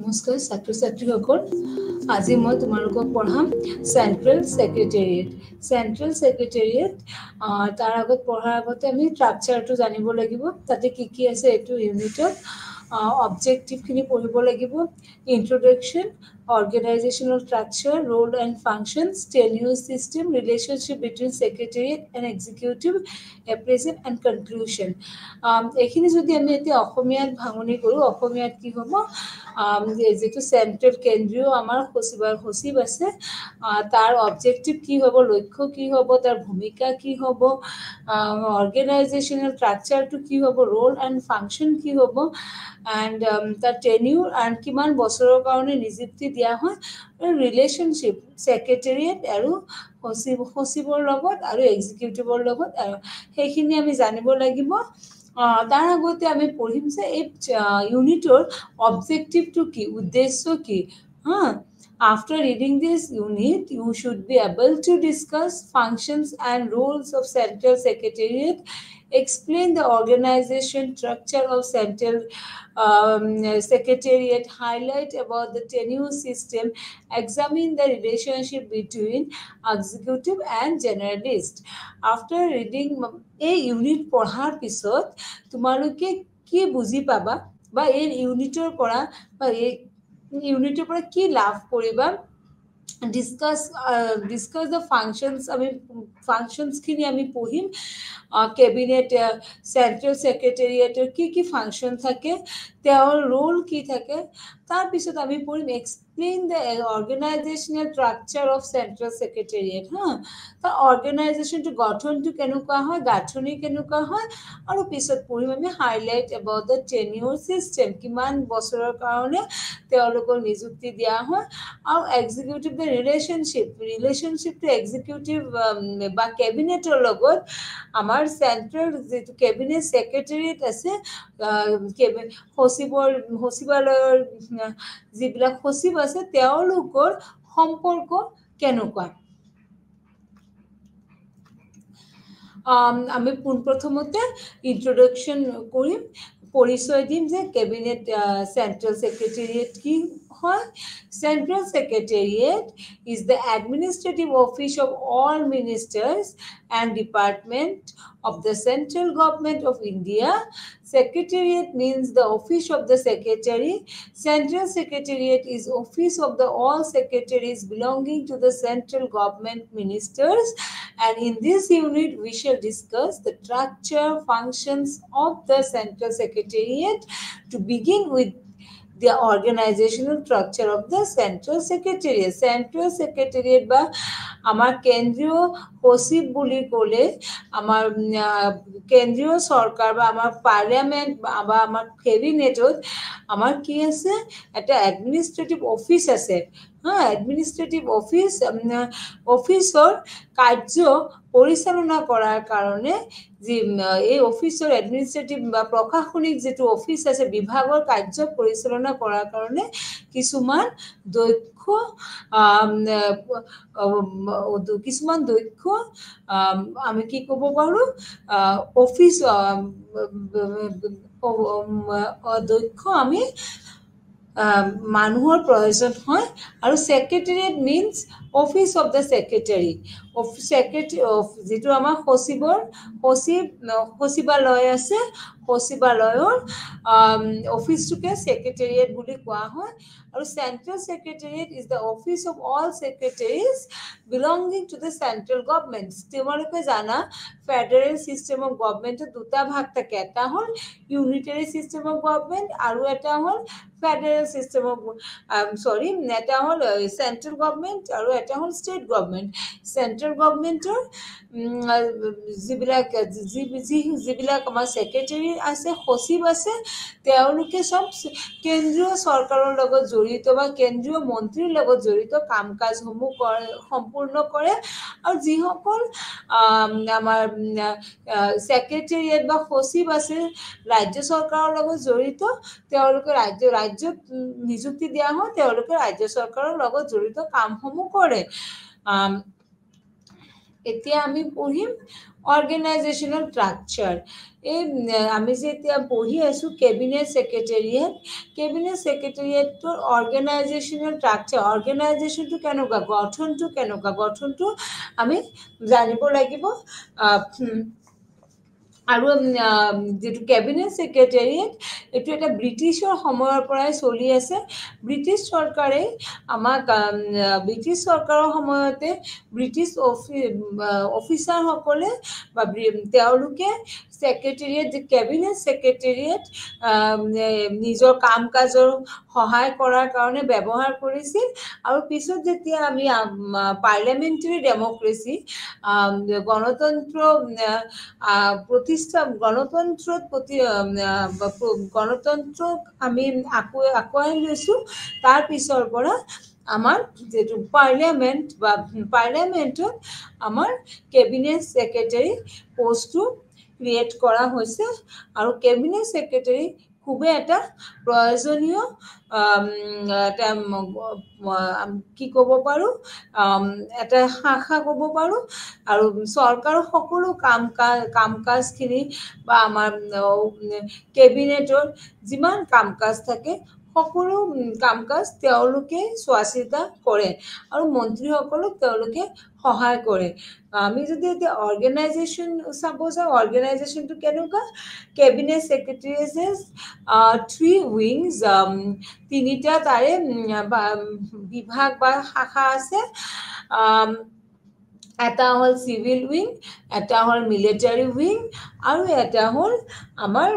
নমস্কাৰ ছাত্ৰ ছাত্ৰীসকল আজি মই তোমালোকক পঢ়াম চেন্ট্ৰেল ছেক্ৰেটেৰিয়েট তাৰ আগত পঢ়াৰ আগতে আমি ষ্ট্ৰাকচাৰটো জানিব লাগিব তাতে কি আছে এইটো ইউনিটত অবজেক্টিভখিনি পঢ়িব লাগিব introduction organizational structure role and functions tenure system relationship between secretariat and executive appraisal and conclusion এইখিনি যদি আমি এতিয়া অসমীয়াত ভাঙনি কৰো অসমীয়াত কি হ'ব যেটো সেন্ট্রাল কেন্দ্রীয় আমার সচিব আছে তার অবজেক্টিভ কি হ'ব লক্ষ্য কি হ'ব তার ভূমিকা কি হ'ব অর্গানাইজেশনাল স্ট্রাকচারটো কি হ'ব রোল এন্ড ফাংশন কি হ'ব এন্ড তার টেনিউর এন্ড কিমান বছৰৰ কাৰণে নিযুক্তি দিয়া হয় ৰিলেশনশিপ সেক্ৰেটাৰিয়েট আৰু সচিবৰ লগত আৰু এক্সিকিউটিভৰ লগত সেইখিনি আমি জানিব লাগিব তাৰ আগতে আমি পঢ়িম যে এই ইউনিটৰ অবজেক্টিভটো কি উদ্দেশ্য কি After reading this unit, you should be able to discuss functions and roles of Central Secretariat, explain the organization structure of Central Secretariat, highlight about the tenure system, examine the relationship between executive and generalist. After reading a unit পঢ়াৰ পিছত তোমালোকে কি বুজি পাবা বা এই ইউনিটৰ পৰা বা এই ইউনিটৰ পৰা কি লাভ কৰিবা discuss the functions functions খিনি আমি পঢ়িম ক্যাবিনেট সেন্ট্ৰাল সেক্ৰেটাৰিয়েটৰ কি ফাংশন থাকে তেওঁৰ ৰোল কি থাকে তাৰ পিছত আমি পঢ়িম explain the organizational structure of central secretariat তাৰ অৰ্গানাইজেশনটো গঠনটো কেনেকুৱা হয় গাঁথনি কেনেকুৱা হয় আৰু পিছত পঢ়িম আমি highlight about the tenure system কিমান বছৰৰ কাৰণে তেওঁলোকৰ নিযুক্তি দিয়া হয় আৰু executive the relationship to executive বা ক্যাবিনেটৰ লগত আমাৰ সেন্ট্ৰাল যেটো ক্যাবিনেট সেক্ৰেটাৰিয়েট আছে সচিবালয়ৰ যিবিলাক সচিব আছে তেওঁলোকৰ সম্পৰ্ক কেনেকুৱা আমি প্ৰথমতে ইন্ট্ৰোডাকশন কৰিম পৰিচয় দিম যে ক্যাবিনেট সেন্ট্রাল সেক্রেটারিয়েট কি হয় Central Secretariat is the administrative office of all ministers and departments of the central government of India. Secretariat means the office of the secretary. Central Secretariat is office of the all secretaries belonging to the central government ministers. And in this unit, we shall discuss the structure, functions of the Central Secretariat. To begin with, the organizational structure of the Central Secretariat. Central Secretariat বা আমাৰ কেন্দ্ৰীয় সচিব বুলি ক'লে আমাৰ কেন্দ্ৰীয় সৰকাৰ বা আমাৰ পাৰ্লামেন্ট বা আমাৰ ক্যাবিনেটত আমাৰ কি আছে এটা অ্যাডমিনিস্ট্ৰেটিভ অফিস আছে অ্যাডমিনিস্ট্ৰেটিভ অফিসৰ কাৰ্য পৰিচালনা কৰাৰ কাৰণে যে এই অফিসৰ অ্যাডমিনিস্ট্ৰেটিভ বা প্ৰশাসনিক যেটো অফিস আছে বিভাগৰ কাৰ্য পৰিচালনা কৰাৰ কাৰণে কিছুমান দক্ষ আমি কি ক'ব পাৰো অফিস দক্ষ আমি মানুহৰ প্ৰয়োজন হয় আৰু secretariat means office of the secretary যেটো আমাৰ সচিবালয় আছে সচিবালয়ৰ অফিসটোকে সেক্ৰেটাৰিয়েট বুলি কোৱা হয় আৰু Central Secretariat is the office of all secretaries belonging to the central government. তোমালোকে জানা ফেডারেল সিস্টেম অফ গভর্নমেন্টের দুটা ভাগ থাকে এটা হল ইউনিটারি সিস্টেম অফ গভর্নমেন্ট আৰু এটা হল ফেডাৰেল সিস্টেম অফ এটা হল সেন্ট্ৰাল গভৰ্নমেন্ট আৰু এটা হল স্টেট গভৰ্নমেন্ট সেন্ট্ৰাল গভৰ্নমেন্টৰ যিবিলাক আমাৰ সেক্ৰেটাৰি আছে সচিব আছে তেওঁলোকে সব কেন্দ্ৰীয় সৰকাৰৰ লগত জড়িত বা কেন্দ্ৰীয় মন্ত্ৰীৰ লগত জড়িত কাম কাজসমূহ সম্পূৰ্ণ কৰে আৰু যিসকল আমাৰ সেক্ৰেটাৰিয়েট বা সচিব আছে ৰাজ্য সৰকাৰৰ লগত জড়িত তেওঁলোকে ৰাজ্যত নিযুক্তি দিয়া হয় তেওঁলোকে ৰাজ্য সৰকাৰৰ লগত জড়িত কামসমূহ কৰে এতিয়া আমি পঢ়িম অৰ্গেনাইজেশ্যনেল ষ্ট্ৰাকচাৰ। এই আমি যে এতিয়া পঢ়ি আছোঁ cabinet secretariat, cabinet ছেক্ৰেটেৰিয়েটটোৰ organisational structure, অৰ্গেনাইজেশ্যনটো কেনেকুৱা, গঠনটো কেনেকুৱা, গঠনটো আমি জানিব লাগিব। আৰু যিটো কেবিনেট ছেক্ৰেটেৰিয়েট, এইটো এটা ব্ৰিটিছৰ সময়ৰ পৰাই চলি আছে। ব্ৰিটিছ চৰকাৰে আমাক ব্ৰিটিছ চৰকাৰৰ সময়তে ব্ৰিটিছ অফিচাৰসকলে বা তেওঁলোকে ছেক্ৰেটেৰিয়েট, কেবিনেট ছেক্ৰেটেৰিয়েট নিজৰ কাম কাজৰ সহায় কৰাৰ কাৰণে ব্যৱহাৰ কৰিছিল। আৰু পিছত যেতিয়া আমি পাৰ্লিয়ামেণ্টাৰী ডেম'ক্ৰেচি, গণতন্ত্ৰ প্ৰতিষ্ঠা, গণতন্ত্ৰক আমি আঁকোৱাই লৈছোঁ। তাৰ পিছৰ পৰা আমাৰ যিটো পাৰ্লিয়ামেণ্ট বা পাৰ্লিয়ামেণ্টত আমাৰ কেবিনেট ছেক্ৰেটেৰী পষ্টটো ক্ৰিয়েট কৰা হৈছে। আৰু কেবিনেট ছেক্ৰেটেৰী খুবেই এটা প্ৰয়োজনীয় কি ক'ব পাৰোঁ, এটা শাখা ক'ব পাৰোঁ। আৰু চৰকাৰৰ সকলো কাম কাজখিনি বা আমাৰ কেবিনেটৰ যিমান কাম কাজ থাকে সকলো কাম কাজ তেওঁলোকে চোৱা চিতা কৰে আৰু মন্ত্ৰীসকলক তেওঁলোকে সহায় কৰে। আমি যদি এতিয়া অৰ্গেনাইজেশ্যন চাব যাওঁ, অৰ্গেনাইজেশ্যনটো কেনেকুৱা, কেবিনেট ছেক্ৰেটেৰিয়েটছ 3 উইংছ, তিনিটা তাৰে বিভাগ বা শাখা আছে। এটা হ'ল চিভিল উইং, এটা হ'ল মিলিটাৰী উইং, আৰু এটা হ'ল আমাৰ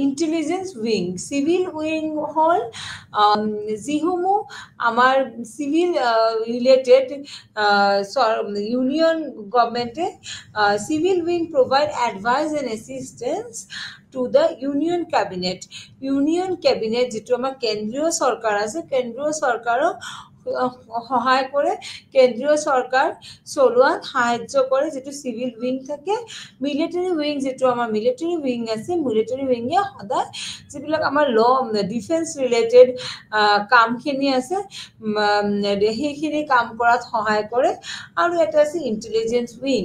ইণ্টেলিজেঞ্চ উইং। চিভিল উইং হ'ল যিসমূহ আমাৰ চিভিল ৰিলেটেড, ইউনিয়ন গভৰ্ণমেণ্টে civil wing provide advice and assistance to the union cabinet. Union cabinet যিটো আমাৰ কেন্দ্ৰীয় চৰকাৰ আছে, কেন্দ্ৰীয় চৰকাৰক সহায় কৰে, কেন্দ্ৰীয় চৰকাৰ চলোৱাত সাহায্য কৰে, যিটো চিভিল উইং থাকে। মিলিটাৰী উইং, যিটো আমাৰ মিলিটাৰী উইং আছে, মিলিটাৰী উইঙে সদায় যিবিলাক আমাৰ ডিফেন্স ৰিলেটেড কামখিনি আছে সেইখিনি কাম কৰাত সহায় কৰে। আৰু এটা আছে ইণ্টেলিজেঞ্চ উইং।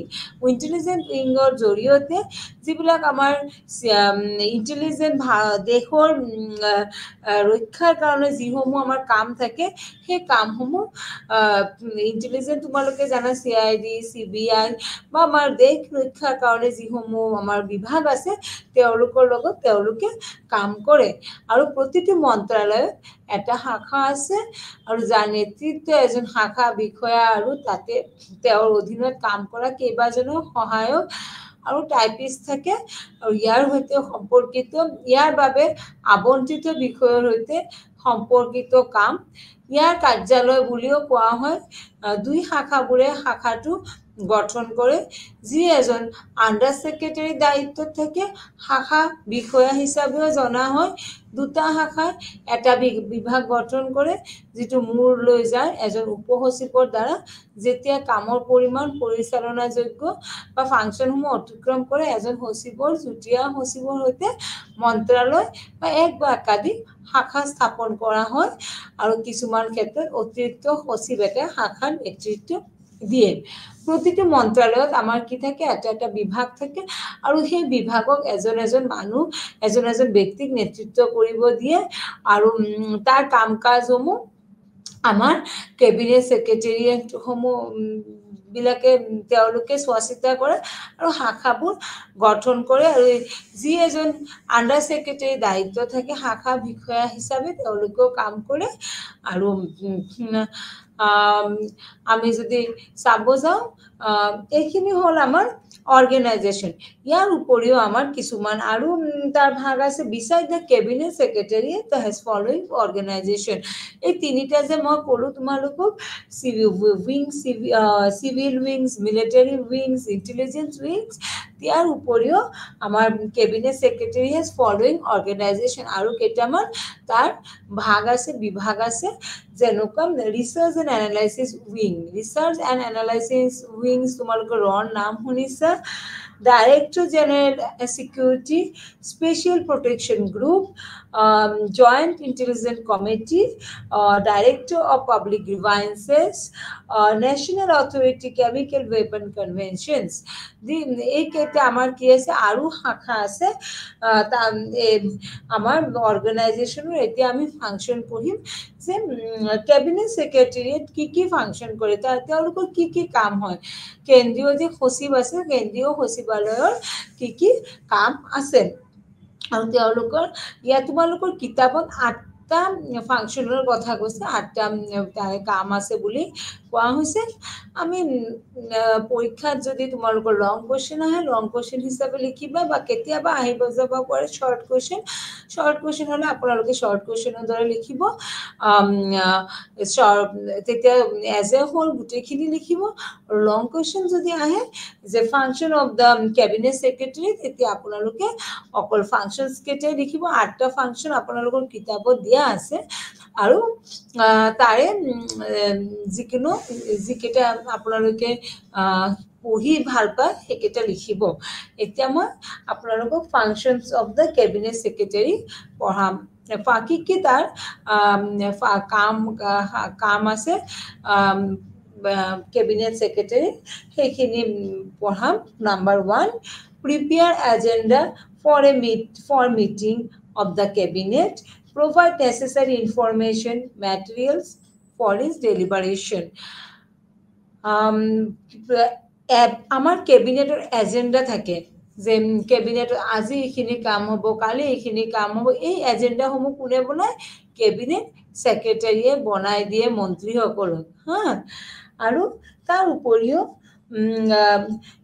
ইণ্টেলিজেঞ্চ উইঙৰ জৰিয়তে যিবিলাক আমাৰ ইণ্টেলিজেঞ্চ দেশৰ ৰক্ষাৰ কাৰণে যিসমূহ আমাৰ কাম থাকে, সেই কামসমূহ ইণ্টেলিজেঞ্চ, তোমালোকে জানা CID, CBI বা আমাৰ দেশ ৰক্ষাৰ কাৰণে যিসমূহ আমাৰ বিভাগ আছে তেওঁলোকৰ লগত তেওঁলোকে কাম কৰে। আৰু প্ৰতিটো মন্ত্ৰালয়ত এটা শাখা আছে আৰু যাৰ নেতৃত্ব এজন শাখা বিষয়া, আৰু তাতে তেওঁৰ অধীনত কাম কৰা কেইবাজনো সহায়ক আৰু টাইপিষ্ট থাকে। আৰু ইয়াৰ সৈতে সম্পৰ্কিত, ইয়াৰ বাবে আবণ্টিত বিষয়ৰ সৈতে সম্পৰ্কিত কাম ইয়াৰ কাৰ্যালয় বুলিও কোৱা হয়। 2 শাখাবোৰে শাখাটো গঠন কৰে। যি এজন আণ্ডাৰ ছেক্ৰেটাৰী দায়িত্বত থাকে, শাখা বিষয়া হিচাপেও জনা হয়। 2টা শাখাই এটা বিভাগ গঠন কৰে, যিটো মূৰ লৈ যায় এজন উপসচিবৰ দ্বাৰা। যেতিয়া কামৰ পৰিমাণ পৰিচালনাযোগ্য বা ফাংচনসমূহ অতিক্ৰম কৰে, এজন সচিবৰ, যুটীয়া সচিবৰ সৈতে মন্ত্ৰালয় বা এক বা একাধিক শাখা স্থাপন কৰা হয়। আৰু কিছুমান ক্ষেত্ৰত অতিৰিক্ত সচিব এটা শাখাৰ নেতৃত্ব দিয়ে। প্ৰতিটো মন্ত্ৰালয়ত আমাৰ কি থাকে, এটা এটা বিভাগ থাকে। আৰু সেই বিভাগক এজন এজন মানুহ, এজন এজন ব্যক্তিক নেতৃত্ব কৰিব দিয়ে। আৰু তাৰ কাম কাজসমূহ আমাৰ কেবিনেট ছেক্ৰেটেৰিয়েটসমূহ বিলাকে তেওঁলোকে চোৱা চিতা কৰে আৰু শাখাবোৰ গঠন কৰে। আৰু যি এজন আণ্ডাৰ ছেক্ৰেটাৰী দায়িত্ব থাকে শাখা বিষয়া হিচাপে, তেওঁলোকেও কাম কৰে। আৰু আমি যদি চাব যাওঁ, এইখিনি হ'ল আমাৰ অৰ্গেনাইজেশ্যন। ইয়াৰ উপৰিও আমাৰ কিছুমান আৰু তাৰ ভাগ আছে। Beside the cabinet secretariat the has following organisation. এই তিনিটা যে মই ক'লোঁ তোমালোকক, civil wings, military wings, intelligence wings, ইয়াৰ উপৰিও আমাৰ cabinet secretary has following organisation. আৰু কেইটামান তাৰ ভাগ আছে, বিভাগ আছে, যেনেকুৱা research and analysis wing. Research and analysis wings তোমালোকে ৰৰ নাম শুনিছা। Director general security special protection group, Joint Intelligence Committee, Director of Public Grievances, National Authority Chemical Weapon Conventions. এই কেইটা আমাৰ কি আছে আৰু শাখা আছে আমাৰ অৰ্গেনাইজেশ্যনৰ এতিয়া আমি ফাংচন পঢ়িম যে কেবিনেট সেক্ৰেটাৰিয়েট কি ফাংচন কৰে তেওঁলোকৰ কি কাম হয় কেন্দ্ৰীয় যে সচিব আছে কেন্দ্ৰীয় সচিবালয়ৰ কি কাম আছে আৰু তেওঁলোকৰ ইয়া তোমালোকৰ কিতাপত 8টা ফাংচনৰ কথা কৈছে 8টা কাম আছে বুলি কোৱা হৈছে আমি পৰীক্ষাত যদি তোমালোকৰ লং কোৱেশ্চন আহে লং কোৱেশ্চন হিচাপে লিখিবা বা কেতিয়াবা আহিব যাব পাৰে শৰ্ট কোৱেশ্চন হলে আপোনালোকে শৰ্ট কোৱেশ্চনৰ দৰে লিখিব তেতিয়া এজ এ হোল গোটেইখিনি লিখিব লং কোৱেশ্চন যদি আহে যে function of the cabinet secretary তেতিয়া আপোনালোকে অকল ফাংচনস কেইটাই লিখিব 8টা ফাংচন আপোনালোকৰ কিতাপত দিয়া আছে আৰু তাৰে যিকেইটা আপোনালোকে পঢ়ি ভাল পায় সেইকেইটা লিখিব এতিয়া মই আপোনালোকক ফাংচনস অফ দ্য কেবিনেট সেক্ৰেটাৰী পঢ়াম কি তাৰ কাম আছে কেবিনেট সেক্ৰেটাৰী সেইখিনি পঢ়াম number 1 prepare agenda for meeting of the cabinet provide necessary information materials for its deliberation আমাৰ কেবিনেটৰ এজেন্ডা থাকে যে কেবিনেট আজি এইখিনি কাম হ'ব কালি এইখিনি কাম হ'ব এই এজেন্ডা সমূহ কোনে বনায় কেবিনেট সেক্ৰেটাৰীয়ে বনাই দিয়ে মন্ত্ৰীসকলক আৰু তাৰ উপৰিও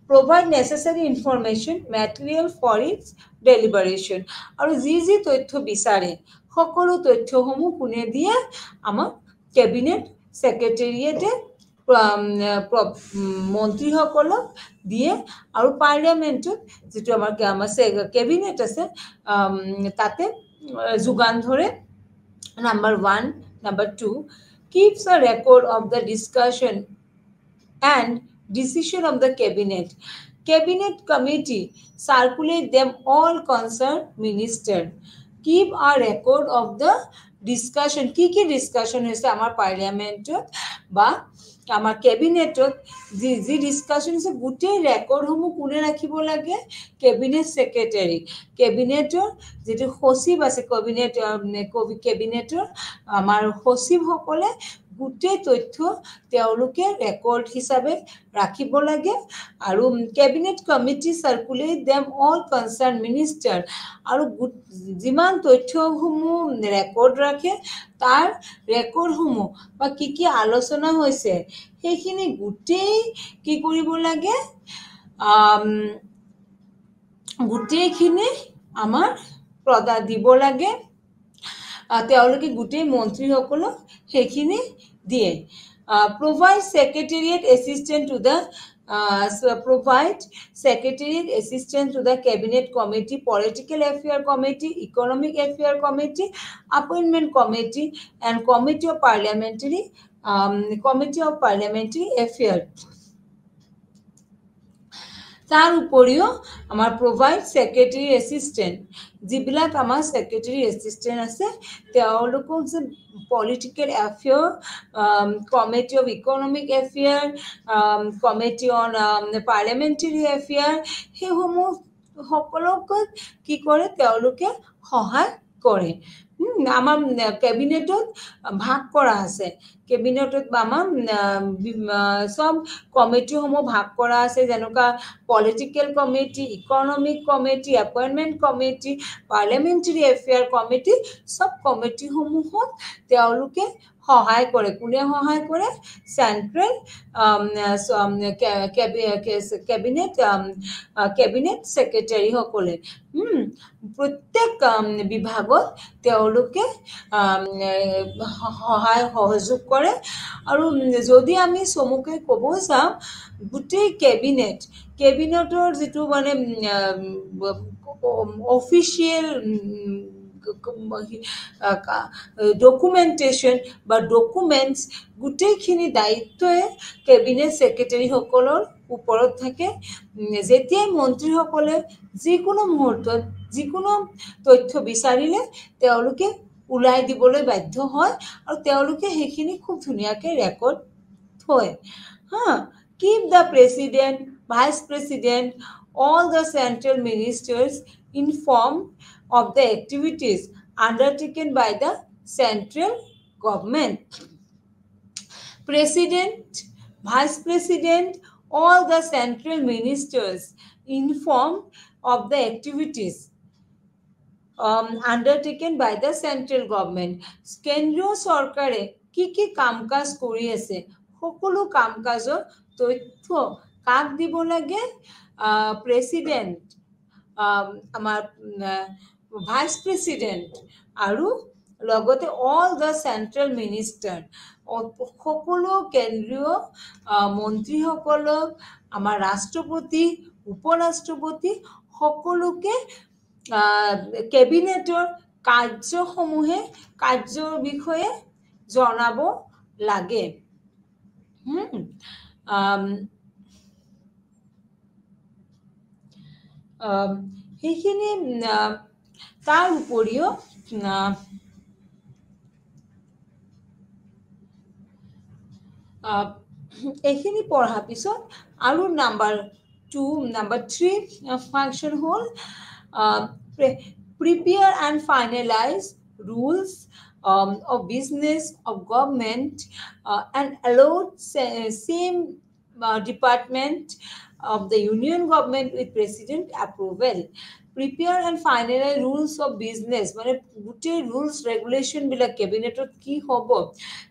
provide necessary information material for its deliberation আৰু যি তথ্য বিচাৰে সকলো তথ্যসমূহ কোনে দিয়ে আমাৰ কেবিনেট সেক্ৰেটাৰীয়েটে মন্ত্ৰীসকলক দিয়ে আৰু পাৰ্লিয়ামেন্টত যেটো আমাৰ কেবিনেট আছে তাতে যোগান ধৰে number 1 number 2 keeps a record of the discussion and decision of the cabinet committee circulate them all concerned minister keep a record of the discussion কি discussion হৈছে আমাৰ পাৰ্লিয়ামেন্টত বা আমাৰ কেবিনেটত যি ডিসকাশন হৈছে গোটেই ৰেকৰ্ড সমূহ কোনে ৰাখিব লাগে কেবিনেট সেক্ৰেটাৰী কেবিনেটৰ যেটো সচিব আছে কেবিনেটৰ আমাৰ সচিব সকলে গোটেই তথ্য তেওঁলোকে ৰেকৰ্ড হিচাপে ৰাখিব লাগে আৰু cabinet committee circulate them all concern minister আৰু যিমান তথ্যসমূহ ৰেকৰ্ড ৰাখে তাৰ ৰেকৰ্ডসমূহ বা কি আলোচনা হৈছে সেইখিনি গোটেই কি কৰিব লাগে গোটেইখিনি আমাৰ প্ৰদা দিব লাগে তেওঁলোকে গোটেই মন্ত্ৰীসকলক সেইখিনি দিয়ে provide secretariat assistance to the cabinet committee political affair committee economic affair committee appointment committee and committee of parliamentary affairs তাৰ উপৰিও আমাৰ provide secretary assistant যিবিলাক আমাৰ secretary assistant আছে তেওঁলোকক যে political affair committee of economic affair committee on parliamentary affair সেইসমূহ সকলোক কি কৰে তেওঁলোকে সহায় কৰে আমাৰ কেবিনেটত ভাগ কৰা আছে কেবিনেটত আমাৰ সব কমিটি সমূহ ভাগ কৰা আছে যেনেকা political committee economic committee appointment committee parliamentary affair committee সব কমিটি সমূহক তেওঁলোকে সহায় কৰে কোনে সহায় কৰে সেন্ট্ৰেল কেবিনেট সেক্ৰেটাৰী সকলে প্ৰত্যেক বিভাগত তেওঁলোকে সহায় সহযোগ কৰে আৰু যদি আমি সমুকে ক'ব যাওঁ গোটেই কেবিনেটৰ যেটো মানে অফিচিয়েল documentation বা documents গোটেইখিনি দায়িত্বয়ে কেবিনেট সেক্ৰেটাৰী সকলৰ ওপৰত থাকে যেতিয়াই মন্ত্ৰীসকলে যিকোনো মুহূৰ্তত যিকোনো তথ্য বিচাৰিলে তেওঁলোকে ওলাই দিবলৈ বাধ্য হয় আৰু তেওঁলোকে সেইখিনি খুব ধুনীয়াকৈ ৰেকৰ্ড থয় হা keep the president vice president all the central ministers informed of the activities undertaken by the central government president vice president all the central ministers informed of the activities undertaken by the central government কেন্দ্ৰীয় চৰকাৰে কি কাম কাজ কৰি আছে সকলো কাম কাজৰ তথ্য কাক দিব লাগে প্ৰেসিডেন্ট আমাৰ ভাইস প্ৰেসিডেন্ট আৰু লগতে অল দ্য চেন্ট্ৰেল মিনিষ্টাৰ সকলো কেন্দ্ৰীয় মন্ত্ৰীসকলক আমাৰ ৰাষ্ট্ৰপতি উপৰাষ্ট্ৰপতি সকলোকে কেবিনেটৰ কাৰ্যৰ বিষয়ে জনাব লাগে সেইখিনি তাৰ উপৰিও এইখিনি পঢ়াৰ পিছত আৰু নাম্বাৰ 3 ফাংচন হ'ল prepare and finalize rules of business of government and allot same department of the union government with president approval prepare and finalize rules of business মানে গুটেই rules regulation বিলাক ক্যাবিনেটত কি হ'ব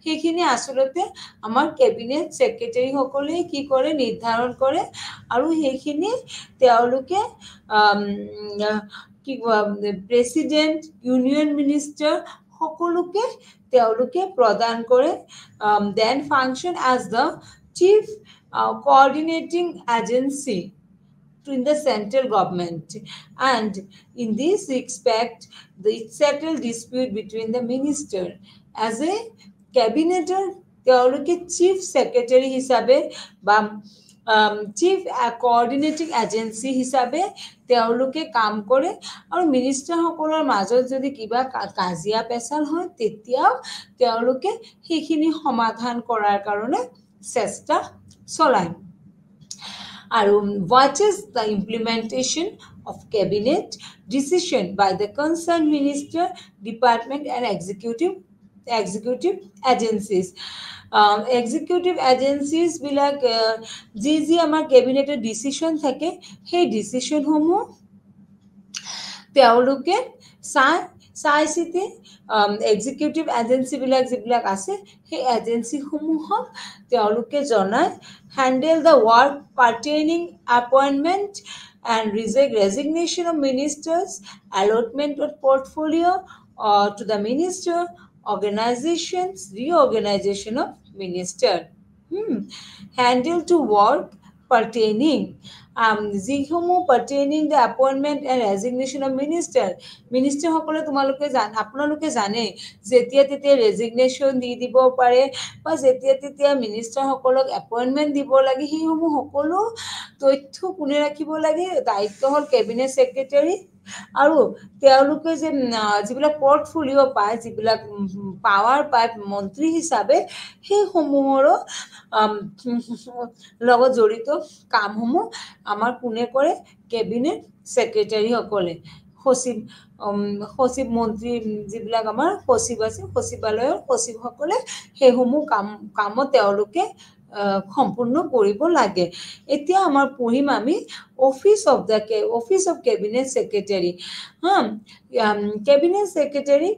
সেইখিনি আসলতে আমাৰ ক্যাবিনেট সেক্ৰেটাৰী সকলে কি কৰে নিৰ্ধাৰণ কৰে আৰু সেইখিনি তেওঁলোকে কি প্ৰেসিডেন্ট ইউনিয়ন মিনিষ্টাৰ সকলোকে তেওঁলোকে প্ৰদান কৰে then function as the chief coordinating agency in the central government and in this respect the settle dispute between the minister as a cabinet তেওঁলোকে chief secretary হিচাপে বা chief coordinating agency হিচাপে তেওঁলোকে কাম কৰে আৰু মিনিষ্টাৰ সকলৰ মাজত যদি কিবা কাজিয়া পেচাল হয় তেতিয়া তেওঁলোকে সেইখিনি সমাধান কৰাৰ কাৰণে চেষ্টা চলায় আৰু what is the implementation of cabinet decision by the concerned minister department and executive agencies executive agencies বিলাক যি আমাৰ ক্যাবিনেটৰ ডিসিশন থাকে সেই ডিসিশন সমূহ তেওঁলোকে চাইচিতি executive agency বিলাক যিবিলাক আছে সেই এজেন্সি সমূহক তেওঁলোকে জনায় handle the work pertaining appointment and resignation of ministers allotment of portfolio to the minister organizations reorganization of minister handle to work pertaining যিসমূহ pertaining the appointment and resignation of minister সকলে আপোনালোকে জানে যেতিয়া তেতিয়া resignation দি দিব পাৰে বা যেতিয়া তেতিয়া মিনিষ্টাৰ সকলক এপইন্টমেন্ট দিব লাগে সেইসমূহ সকলো তথ্য কোনে ৰাখিব লাগে দায়িত্ব হ'ল কেবিনেট সেক্ৰেটাৰী আৰু তেওঁলোকে যে যিবিলাক পৰ্টফোলিও পায় যিবিলাক পাৱাৰ পায় মন্ত্ৰী হিচাপে সেই সমূহৰ লগত জড়িত কামসমূহ আমাৰ কোনে কৰে কেবিনেট সেক্ৰেটাৰী সকলে সচিব মন্ত্ৰী যিবিলাক আমাৰ সচিব আছে সচিবালয়ৰ সচিব সকলে সেইসমূহ কাম তেওঁলোকে সম্পূৰ্ণ কৰিব লাগে এতিয়া আমাৰ পঢ়িম আমি office of cabinet secretary cabinet secretary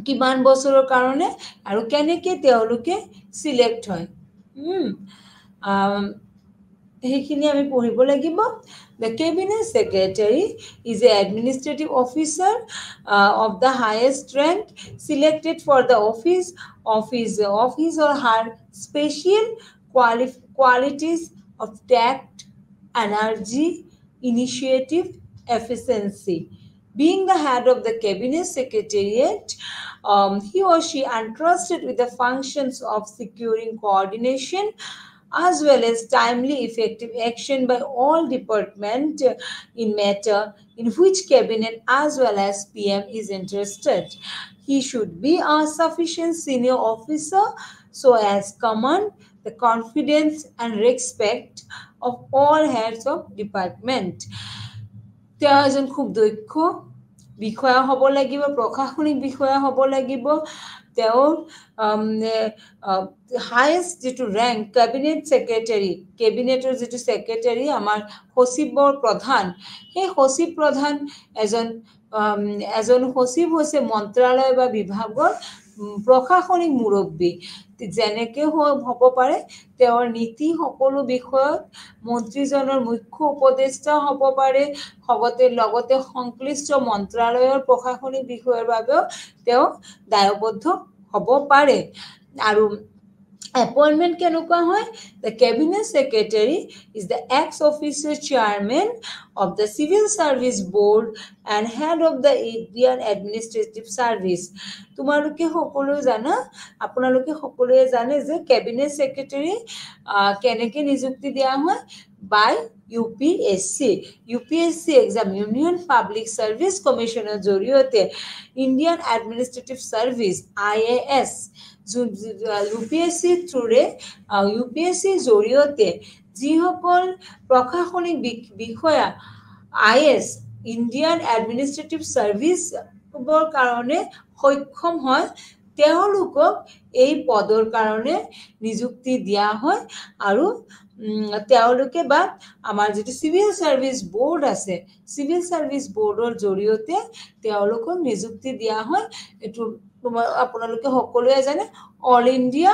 কিমান বছৰৰ কাৰণে আৰু কেনেকৈ তেওঁলোকে সিলেক্ট হয় সেইখিনি আমি পঢ়িব লাগিব The cabinet secretary is an administrative officer of the highest rank selected for the office or her special qualities of tact, energy, initiative, efficiency. Being the head of the cabinet secretariat, he or she entrusted with the functions of securing coordination as well as timely effective action by all department in matter in which cabinet as well as PM is interested. He should be a sufficient senior officer so as command the confidence and respect of all heads of department. তেওঁ এজন খুব দক্ষ বিষয়া হ'ব লাগিব, প্ৰশাসনিক বিষয়া হ'ব লাগিব। তেওঁৰ হায়েষ্ট যিটো ৰেংক কেবিনেট ছেক্ৰেটাৰী, কেবিনেটৰ যিটো ছেক্ৰেটাৰী আমাৰ সচিবৰ প্ৰধান, সেই সচিব প্ৰধান এজন সচিব হৈছে মন্ত্ৰালয় বা বিভাগৰ প্ৰশাসনিক মুৰব্বী। যেনেকৈ হ'ব পাৰে তেওঁৰ নীতি সকলো বিষয়ত মন্ত্ৰীজনৰ মুখ্য উপদেষ্টা হ'ব পাৰে, লগতে সংশ্লিষ্ট মন্ত্ৰালয়ৰ প্ৰশাসনিক বিষয়ৰ বাবেও তেওঁ দায়বদ্ধ হ'ব পাৰে। আৰু appointment কেনেকুৱা হয়? The cabinet secretary is the ex-officio chairman of the civil service board and head of the Indian administrative service. তোমালোকে সকলোৱে জানা, আপোনালোকে সকলোৱে জানে যে cabinet secretary কেনেকৈ নিযুক্তি দিয়া হয়? by UPSC exam, Union Public Service Commissioner জৰিয়তে Indian Administrative Service IAS UPSC থ্ৰুৰে UPSC জৰিয়তে যিসকল প্ৰশাসনিক বিষয়া IAS ইণ্ডিয়ান এডমিনিষ্ট্ৰেটিভ চাৰ্ভিচৰ কাৰণে সক্ষম হয়, তেওঁলোকক এই পদৰ কাৰণে নিযুক্তি দিয়া হয়। আৰু তেওঁলোকে বা আমাৰ যিটো চিভিল চাৰ্ভিচ বৰ্ড আছে, চিভিল চাৰ্ভিচ বৰ্ডৰ জৰিয়তে তেওঁলোকক নিযুক্তি দিয়া হয়। এইটো আপোনালোকে সকলোৱে জানে, অল ইণ্ডিয়া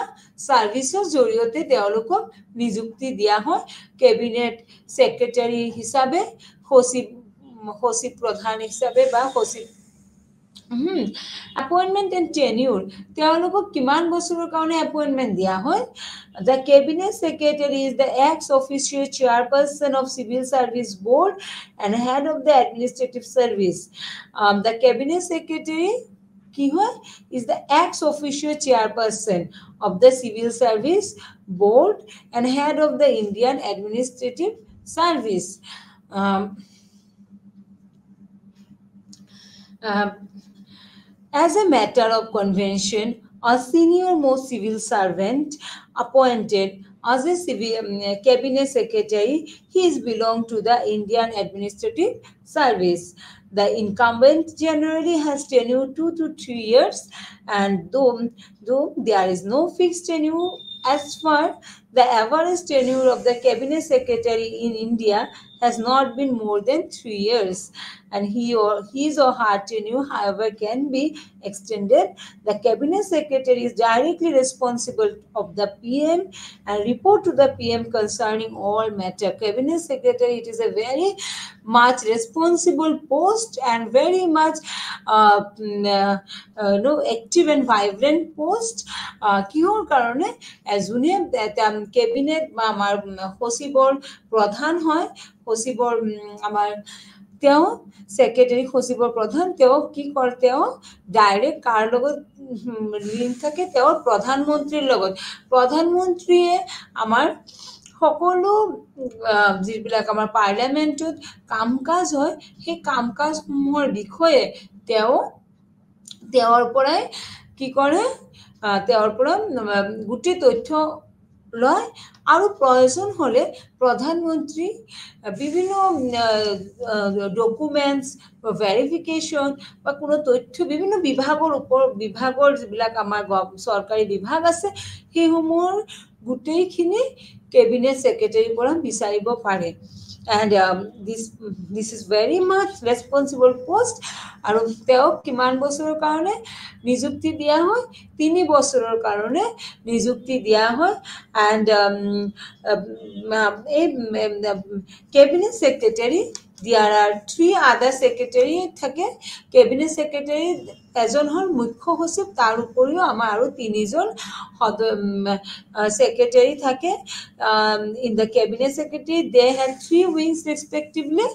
চাৰ্ভিচৰ জৰিয়তে তেওঁলোকক নিযুক্তি দিয়া হয় কেবিনেট ছেক্ৰেটাৰী হিচাপে, সচিব প্ৰধান হিচাপে বা সচিব। Appointment and tenure, তেওঁলোকক কিমান বছৰৰ কাৰণে এপইণ্টমেণ্ট দিয়া হয়? The cabinet secretary is the ex-officio chairperson of civil service board and head of the administrative service. The cabinet secretary কি হয়? Is the ex-officio chairperson of the civil service board and head of the Indian administrative service. As a matter of convention, a senior-most civil servant appointed as a cabinet secretary, he is belong to the Indian Administrative Service. The incumbent generally has tenure 2 to 3 years, and though there is no fixed tenure as far, the average tenure of the cabinet secretary in India has not been more than 3 years, and his or her tenure, however, can be extended. The cabinet secretary is directly responsible of the PM and report to the PM concerning all matter. Cabinet secretary, it is a very much responsible post and very much active and vibrant post. কিহৰ কাৰণে? যোনে cabinet বা আমাৰ সচিবৰ প্ৰধান হয়, সচিবৰ আমাৰ তেওঁ ছেক্ৰেটাৰী সচিবৰ প্ৰধান, তেওঁ কি কৰে? তেওঁ ডাইৰেক্ট কাৰ লগত লিংক থাকে? তেওঁৰ প্ৰধানমন্ত্ৰীৰ লগত। প্ৰধানমন্ত্ৰীয়ে আমাৰ সকলো যিবিলাক আমাৰ পাৰ্লিয়ামেণ্টত কাম কাজ হয়, সেই কাম কাজসমূহৰ বিষয়ে তেওঁৰ পৰাই কি কৰে? তেওঁৰ পৰা গোটেই তথ্য লয়। আৰু প্ৰয়োজন হ'লে প্ৰধানমন্ত্ৰী বিভিন্ন ডকুমেণ্টছ ভেৰিফিকেশ্যন বা কোনো তথ্য বিভিন্ন বিভাগৰ যিবিলাক আমাৰ চৰকাৰী বিভাগ আছে, সেইসমূহৰ গোটেইখিনি কেবিনেট ছেক্ৰেটাৰীৰ পৰা বিচাৰিব পাৰে। And this is very much responsible post. আৰু তেওঁক কিমান বছৰৰ কাৰণে নিযুক্তি দিয়া হয়? 3 বছৰৰ কাৰণে নিযুক্তি দিয়া হয়। And এই cabinet secretary, there are 3 other secretary থাকে। কেবিনেট ছেক্ৰেটাৰী এজন হ'ল মুখ্য সচিব, তাৰ উপৰিও আমাৰ আৰু 3জন secretary থাকে। In the cabinet secretary, they have 3 wings respectively: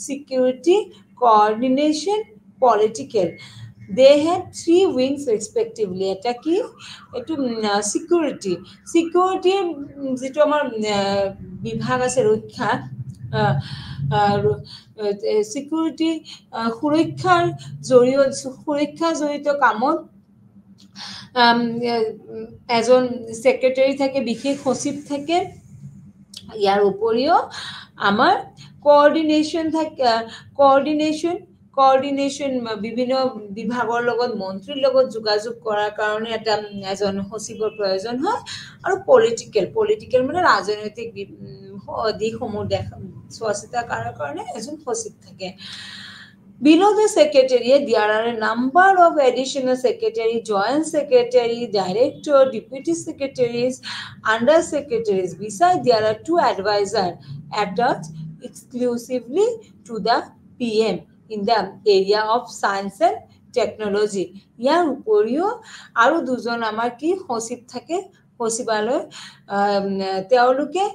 security, coordination, political. they had 3 wings respectively. Eta ki etu security যেটো আমার বিভাগ আছে ৰক্ষা security সুৰক্ষাৰ জড়িত কামত এজন সেক্ৰেটাৰি থাকে, বিশেষ সচিব থাকে। ইয়াৰ উপৰিও আমাৰ কোঅৰ্ডিনেশন থাকে, কোঅৰ্ডিনেশন বিভিন্ন বিভাগৰ লগত মন্ত্ৰীৰ লগত যোগাযোগ কৰাৰ কাৰণে এটা এজন সচিবৰ প্ৰয়োজন হয়। আৰু পলিটিক্যাল মানে ৰাজনৈতিক দিশসমূহ চোৱা চিতা কৰাৰ কাৰণে এজন সচিব থাকে। Below the secretariat, there are a number of additional secretary, joint secretary, director, deputy secretaries, under secretaries. Besides, there are 2 advisors attached exclusively to the PM in the area of science and technology. ইয়াৰ উপৰিও আৰু দুজন আমাৰ কি সচিব থাকে সচিবালয়, তেওঁলোকে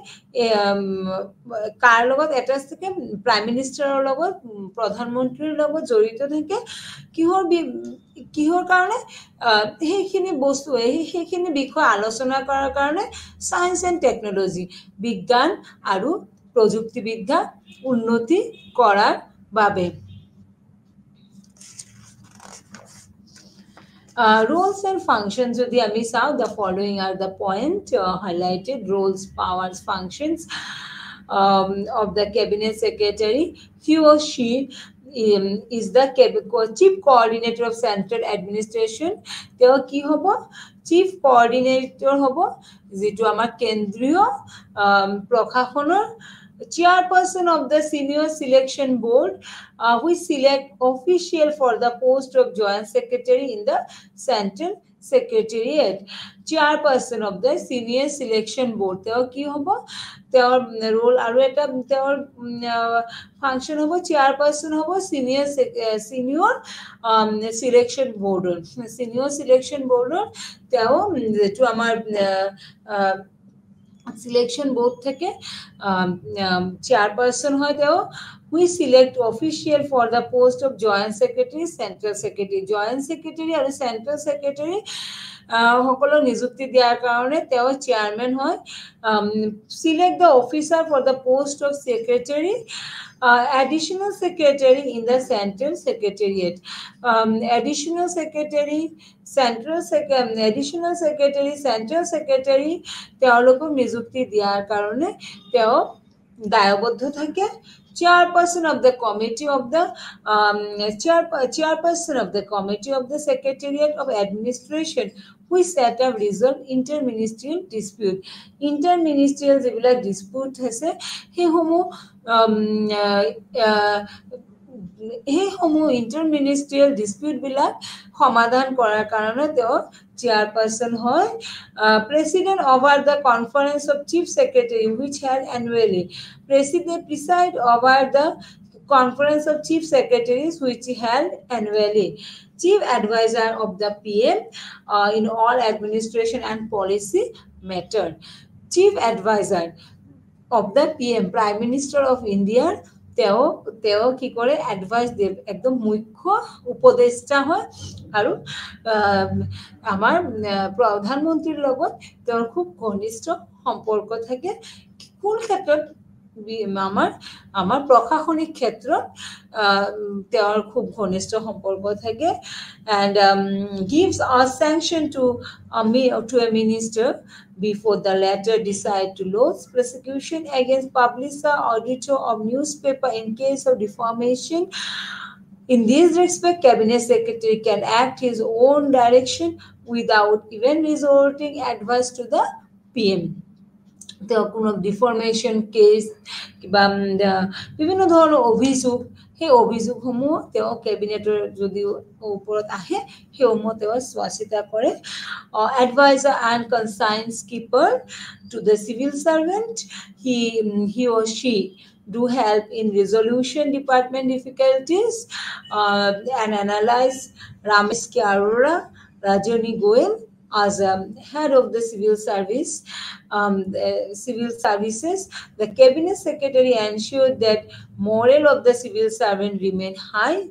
কাৰ লগত এটাচ থাকে, প্ৰাইম মিনিষ্টাৰৰ লগত, প্ৰধানমন্ত্ৰীৰ লগত জড়িত থাকে। কিহৰ কাৰণে সেইখিনি বস্তু সেইখিনি বিষয় আলোচনা কৰাৰ কাৰণে সায়েন্স এণ্ড টেকনলজি, বিজ্ঞান আৰু প্ৰযুক্তিবিদ্যা উন্নতি কৰাৰ বাবে। Roles and functions, যদি আমি চাও, the following are the point highlighted: roles, powers, functions of the cabinet secretary. He or she is the chief coordinator of central administration. তেওঁ কি হ'ব? chief coordinator হ'ব, যেটো আমাৰ কেন্দ্ৰীয় প্ৰশাসনৰ। Chairperson of the senior selection board, which select official for the post of joint secretary in the central secretariat. Chairperson of the senior selection board, তেওঁ কি হ'ব? তেওঁৰ ৰোল আৰু এটা তেওঁৰ ফাংশন হ'ব, চেয়াৰপাৰসন হ'ব সিনিয়ৰ সিলেকশন বোৰ্ডৰ। সিনিয়ৰ সিলেকশন বোৰ্ডৰ তেওঁ যেটো আমাৰ সিলেকশন বোৰ্ড থেকে চেয়াৰপাৰসন হয় তেওঁ, who select official for the post of joint secretary, central secretary. Joint secretary আৰু সেন্ট্ৰাল সেক্ৰেটাৰি সকলো নিযুক্তি দিয়াৰ কাৰণে তেওঁ চেয়ারম্যান হয়। Select the officer for the post of secretary, additional secretary in the central secretariat. Additional secretary central secretary তেওঁলোকক নিযুক্তি দিয়াৰ কাৰণে তেওঁ দায়বদ্ধ থাকে। Chairperson of the committee of the chairperson of the committee of the secretariat of administration, which set up resolve interministerial dispute. Interministerial যিবিলাক dispute আছে সেইসমূহ ইন্টাৰমিনিষ্ট্ৰিয়েল ডিসপিউট বিলাক সমাধান কৰাৰ কাৰণে তেওঁ চেয়াৰপাৰসন হয়। President over the conference of chief secretary, which held annually. President preside over the conference of chief secretaries which held annually. Chief advisor of the PM in all administration and policy matter. Chief advisor of the PM, Prime Minister of India, তেওঁ কি কৰে? Advice দিয়ে, একদম মুখ্য উপদেষ্টা হয়। আৰু আমাৰ প্ৰধানমন্ত্ৰীৰ লগত তেওঁৰ খুব ঘনিষ্ঠ সম্পৰ্ক থাকে। কোন ক্ষেত্ৰত? আমাৰ প্ৰশাসনিক ক্ষেত্ৰত তেওঁৰ খুব ঘনিষ্ঠ সম্পৰ্ক থাকে। and gives a sanction to a minister before the latter decide to lodge prosecution against publisher, auditor of newspaper in case of defamation. In this respect, cabinet secretary can act his own direction without even resorting advice to the PM. তেওঁ কোনো deformation case কিবা বিভিন্ন ধৰণৰ অভিযোগ, সেই অভিযোগসমূহ তেওঁ কেবিনেটৰ যদি ওপৰত আহে সেইসমূহ তেওঁ চোৱা চিতা কৰে। Adviser and conscience keeper to the civil servant, he or she do help in resolution department difficulties and analyze Ramesh K. Arora, Rajani Goel, as head of the civil service, the civil services, the cabinet secretary ensured that morale of the civil servant remain high.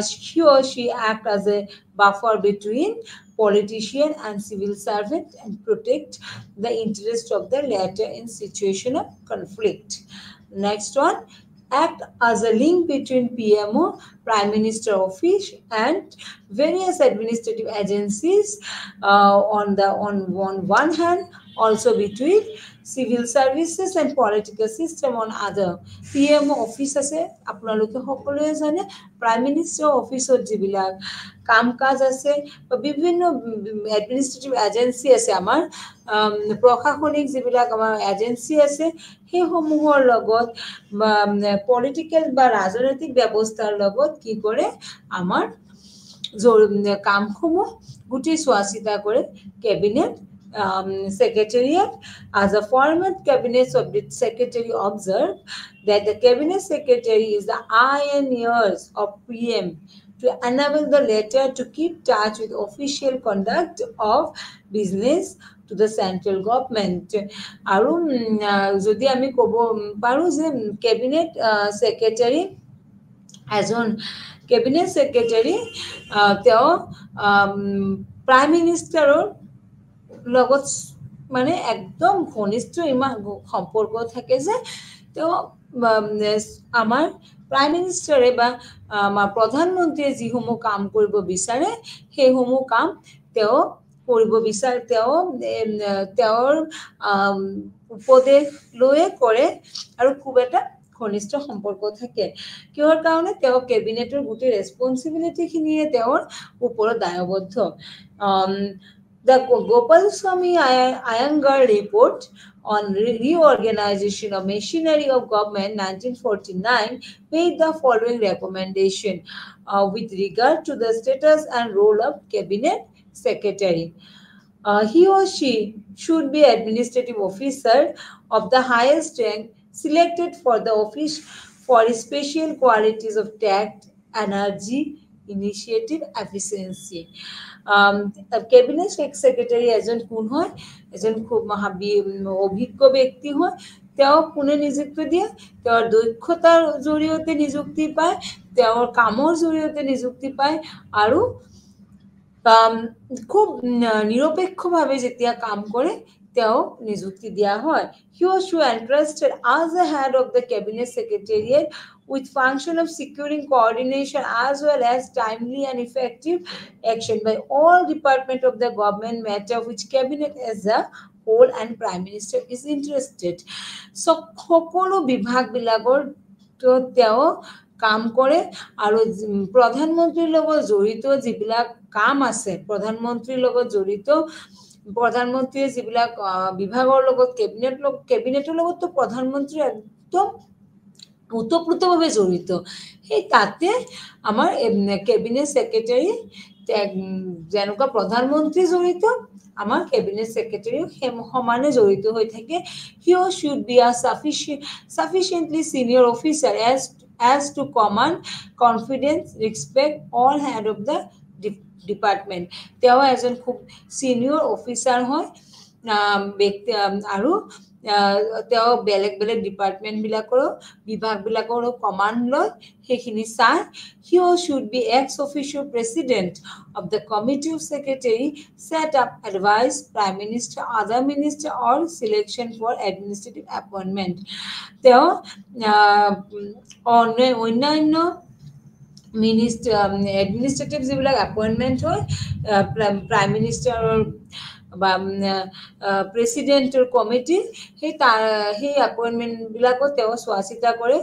He or she act as a buffer between politician and civil servant and protect the interest of the latter in situation of conflict. Next one, act as a link between PMO, Prime Minister Office, and various administrative agencies on one hand, also between civil services and political system on other. PMO office আছে আপোনালোকে সকলোৱে জানে prime minister অফিচত যিবিলাক কাম কাজ আছে বা বিভিন্ন এডমিনিষ্ট্ৰেটিভ এজেন্সি আছে আমাৰ প্ৰশাসনিক যিবিলাক আমাৰ এজেন্সি আছে সেইসমূহৰ লগত পলিটিকেল বা ৰাজনৈতিক ব্যৱস্থাৰ লগত কি কৰে আমাৰ কামসমূহ গোটেই চোৱা চিতা কৰে cabinet secretariat. As a former cabinet secretary observed that the cabinet secretary is the eye and ears of PM to enable the latter to keep touch with official conduct of business to the central government. আৰু যদি আমি ক'ব পাৰো যে cabinet secretary এজন cabinet secretary তেওঁ prime minister লগত মানে একদম ঘনিষ্ঠ ইমান সম্পৰ্ক থাকে যে তেওঁ আমাৰ প্ৰাইম মিনিষ্টাৰে বা আমাৰ প্ৰধানমন্ত্ৰীয়ে যিসমূহ কাম কৰিব বিচাৰে সেইসমূহ কাম তেওঁ কৰিব বিচাৰে তেওঁৰ উপদেশ লৈয়ে কৰে আৰু খুব এটা ঘনিষ্ঠ সম্পৰ্ক থাকে কিহৰ কাৰণে তেওঁ কেবিনেটৰ গোটেই ৰেছপন্সিবিলিটি খিনিয়ে তেওঁৰ ওপৰত দায়বদ্ধ The Gopalswamy Iyengar report on reorganization of machinery of government 1949 made the following recommendation with regard to the status and role of cabinet secretary. He or she should be administrative officer of the highest rank selected for the office for special qualities of tact, energy, initiative, efficiency. Cabinet secretary এজন কোন হয় এজন খুব অভিজ্ঞ ব্যক্তি হয় তেওঁ কোনে নিযুক্তি দিয়ে তেওঁৰ দক্ষতাৰ জৰিয়তে নিযুক্তি পায় তেওঁৰ কামৰ জৰিয়তে নিযুক্তি পায় আৰু খুব নিৰপেক্ষভাৱে যেতিয়া কাম কৰে তেওঁ নিযুক্তি দিয়া হয় he was entrusted as the head of the cabinet secretariat with function of securing coordination as well as timely and effective action by all department of the government matter which cabinet as a whole and prime minister is interested so সকলো বিভাগ বিলাকৰ তেওঁ কাম কৰে আৰু প্ৰধানমন্ত্ৰীৰ লগত জড়িত যিবিলাক কাম আছে প্ৰধানমন্ত্ৰীৰ লগত জড়িত প্ৰধানমন্ত্ৰীয়ে যিবিলাক বিভাগৰ লগত কেবিনেটৰ লগততো প্ৰধানমন্ত্ৰী একদম ওতপ্ৰোতভাৱে জড়িত সেই তাতে আমাৰ কেবিনেট সেক্ৰেটাৰী যেনেকুৱা প্ৰধানমন্ত্ৰী জড়িত আমাৰ কেবিনেট সেক্ৰেটাৰী সমানে জড়িত হৈ থাকে he or should be a sufficiently senior officer as to command confidence respect all head of the department তেওঁ এজন খুব সিনিয়ৰ অফিচাৰ হয় ব্যক্তি আৰু তেওঁ বেলেগ বেলেগ ডিপাৰ্টমেন্ট বিলাকৰ বিভাগ বিলাকৰ কমান্ড লয় সেইখিনি চাই he or should be ex officio president of the committee of secretary set up advise prime minister other minister or selection for administrative appointment তেওঁ অন্যান্য minister administrative যিবিলাক appointment হয় prime minister বা প্ৰেসিডেন্টৰ কমিটি সেই appointment বিলাকত তেওঁ চোৱাচিতা কৰে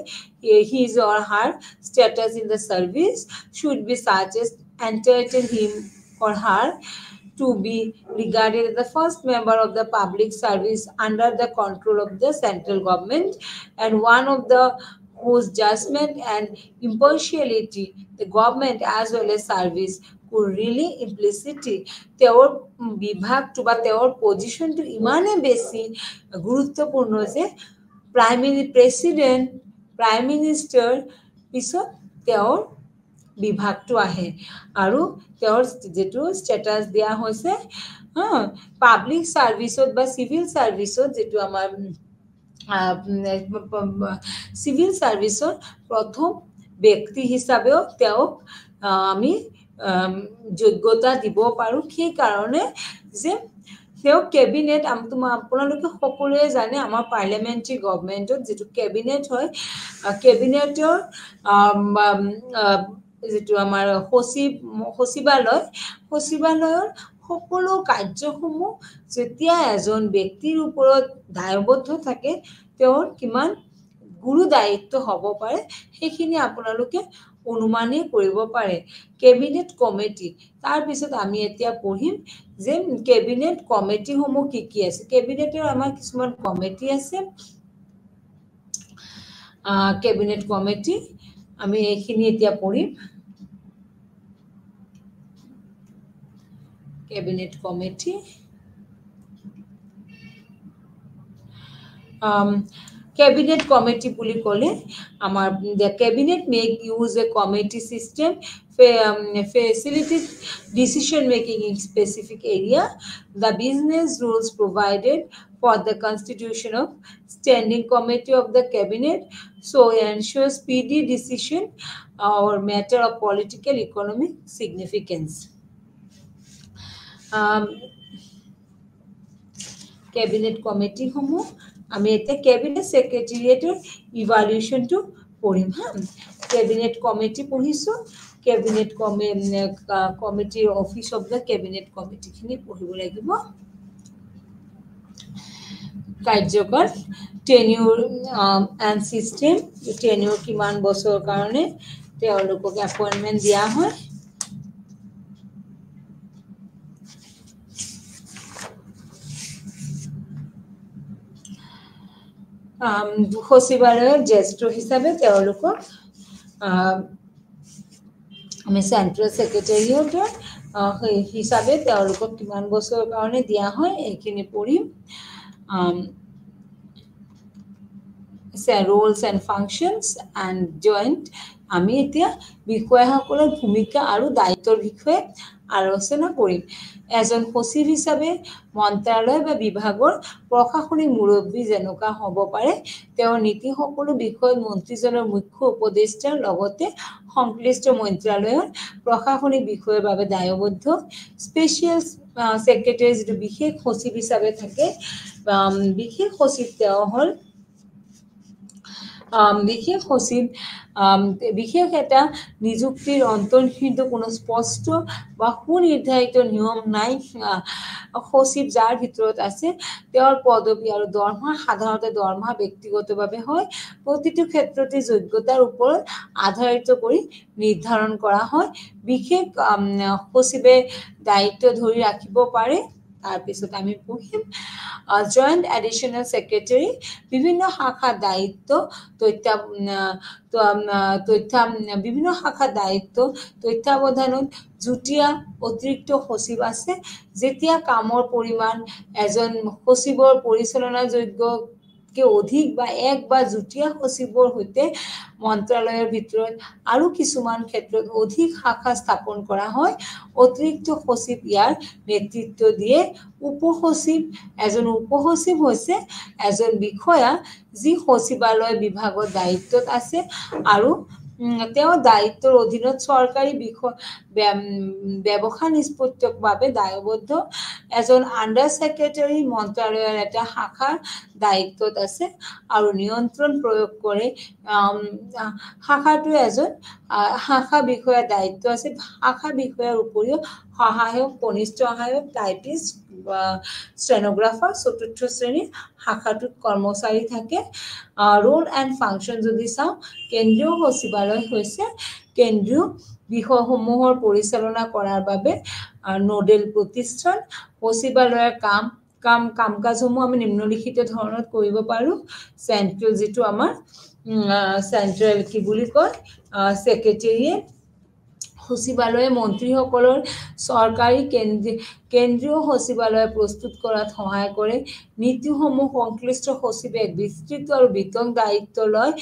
his or her status in the service should be such as entitle him or her to be regarded as the first member of the public service under the control of the central government and one of the whose judgment and impartiality the government as well as service could really implicitly তেওঁৰ বিভাগটো বা তেওঁৰ পজিশনটো ইমানে বেছি গুৰুত্বপূৰ্ণ যে president prime minister পিছত তেওঁৰ বিভাগটো আহে আৰু তেওঁৰ যেটো ষ্টেটাস দিয়া হৈছে পাব্লিক সাৰ্ভিসত বা সিভিল সাৰ্ভিসত যেটো আমাৰ সিভিল সাৰ্ভিসৰ প্ৰথম ব্যক্তি হিচাপেও তেওঁক আমি যোগ্যতা দিব পাৰোঁ সেই কাৰণে যে তেওঁ কেবিনেট আপোনালোকে সকলোৱে জানে আমাৰ পাৰ্লিয়ামেণ্টাৰী গভৰ্ণমেণ্টত যেটো কেবিনেট হয় কেবিনেটৰ যেটো আমাৰ সচিবালয়ৰ সকলো কাৰ্যসমূহ যেতিয়া এজন ব্যক্তিৰ ওপৰত দায়বদ্ধ থাকে তেওঁৰ কিমান গুৰু দায়িত্ব হ'ব পাৰে সেইখিনি আপোনালোকে অনুমানেই কৰিব পাৰে কেবিনেট কমিটি তাৰ পিছত আমি এতিয়া পঢ়িম যে কেবিনেট কমিটিসমূহ কি আছে কেবিনেটৰ আমাৰ কিছুমান কমিটি আছে কেবিনেট কমিটি আমি এইখিনি এতিয়া পঢ়িম Cabinet Committee. Cabinet Committee বুলি ক'লে আমাৰ the cabinet make use a committee system facilitate decision making in specific area the business rules provided for the constitution of standing committee of the cabinet so ensure speedy decision or matter of political economic significance cabinet committee সমূহ আমি এতিয়া cabinet secretariator evaluation to পঢ়িম cabinet committee পঢ়িছো cabinet committee office of the cabinet committee খিনি পঢ়িব লাগিব কাৰ্যকৰ tenure and system tenure কিমান বছৰৰ কাৰণে তেওঁলোকক appointment দিয়া হয় সচিবালয়ৰ জ্যেষ্ঠ হিচাপে তেওঁলোকক আমি সেন্ট্ৰাল সেক্ৰেটাৰিয়েটৰ হিচাপে তেওঁলোকক কিমান বছৰৰ কাৰণে দিয়া হয় এইখিনি পঢ়িম roles and functions and joint আমি এতিয়া বিষয়সকলৰ ভূমিকা আৰু দায়িত্বৰ বিষয়ে আলোচনা কৰিম এজন সচিব হিচাপে মন্ত্ৰালয় বা বিভাগৰ প্ৰশাসনিক মুৰব্বী যেনেকা হ'ব পাৰে তেওঁৰ নীতি সকলো বিষয় মন্ত্ৰীজনৰ মুখ্য উপদেষ্টাৰ লগতে সংশ্লিষ্ট মন্ত্ৰালয়ৰ প্ৰশাসনিক বিষয়ৰ বাবে দায়বদ্ধ স্পেশাল সেক্ৰেটাৰী যেটো বিশেষ সচিব হিচাপে থাকে বিশেষ সচিব তেওঁ হ'ল বিশেষ সচিব বিশেষ এটা নিযুক্তিৰ অন্তৰ্নিহিত কোনো স্পষ্ট বা সুনিৰ্ধাৰিত নিয়ম নাই সচিব যাৰ ভিতৰত আছে তেওঁৰ পদবী আৰু দৰমহা সাধাৰণতে দৰমহা ব্যক্তিগতভাৱে হয় প্ৰতিটো ক্ষেত্ৰতে যোগ্যতাৰ ওপৰত আধাৰিত কৰি নিৰ্ধাৰণ কৰা হয় বিশেষ সচিবে দায়িত্ব ধৰি ৰাখিব পাৰে তাৰ পিছত আমি পঢ়িম জয়েন্ট এডিশনাল সেক্ৰেটাৰী বিভিন্ন শাখা দায়িত্ব বিভিন্ন শাখা দায়িত্ব তথ্যাৱধানত জুটিয়া অতিৰিক্ত সচিব আছে যেতিয়া কামৰ পৰিমাণ এজন সচিবৰ পৰিচালনাযোগ্য অধিক বা এক বা জুটিয়া সচিবৰ হৈতে মন্ত্ৰালয়ৰ ভিতৰত আৰু কিছুমান ক্ষেত্ৰত অধিক শাখা স্থাপন কৰা হয় অতিৰিক্ত সচিব ইয়াৰ নেতৃত্ব দিয়ে উপসচিব এজন উপসচিব হৈছে এজন বিষয়া যি সচিবালয় বিভাগৰ দায়িত্বত আছে আৰু তেওঁ দায়িত্বৰ অধীনত চৰকাৰী ব্যৱসায় নিষ্পত্তিৰ বাবে দায়বদ্ধ এজন আন্ডাৰ সেক্ৰেটাৰী মন্ত্ৰালয়ৰ এটা শাখাৰ দায়িত্বত আছে আৰু নিয়ন্ত্ৰণ প্ৰয়োগ কৰে শাখাটো এজন শাখা বিষয়াৰ দায়িত্ব আছে শাখা বিষয়াৰ উপৰিও সহায়ক কনিষ্ঠ সহায়ক টাইপিষ্ট স্টেনোগ্ৰাফাৰ চতুৰ্থ শ্ৰেণীৰ শাখাটোত কৰ্মচাৰী থাকে ৰোল এণ্ড ফাংচন যদি চাওঁ কেন্দ্ৰীয় সচিবালয় হৈছে কেন্দ্ৰীয় বিষয়সমূহৰ পৰিচালনা কৰাৰ বাবে নোডেল প্ৰতিষ্ঠান সচিবালয়ৰ কাম কাজসমূহ আমি নিম্নলিখিত ধৰণত কৰিব পাৰো সেন্ট্ৰেল যেটো আমাৰ সেন্ট্ৰেল কি বুলি কয় সেক্ৰেটাৰিয়েট সচিবালয়ে মন্ত্ৰীসকলৰ চৰকাৰী কেন্দ্ৰীয় সচিবালয় প্ৰস্তুত কৰাত সহায় কৰে নীতিসমূহ সংশ্লিষ্ট সচিবে বিস্তৃত আৰু বিতং দায়িত্ব লয়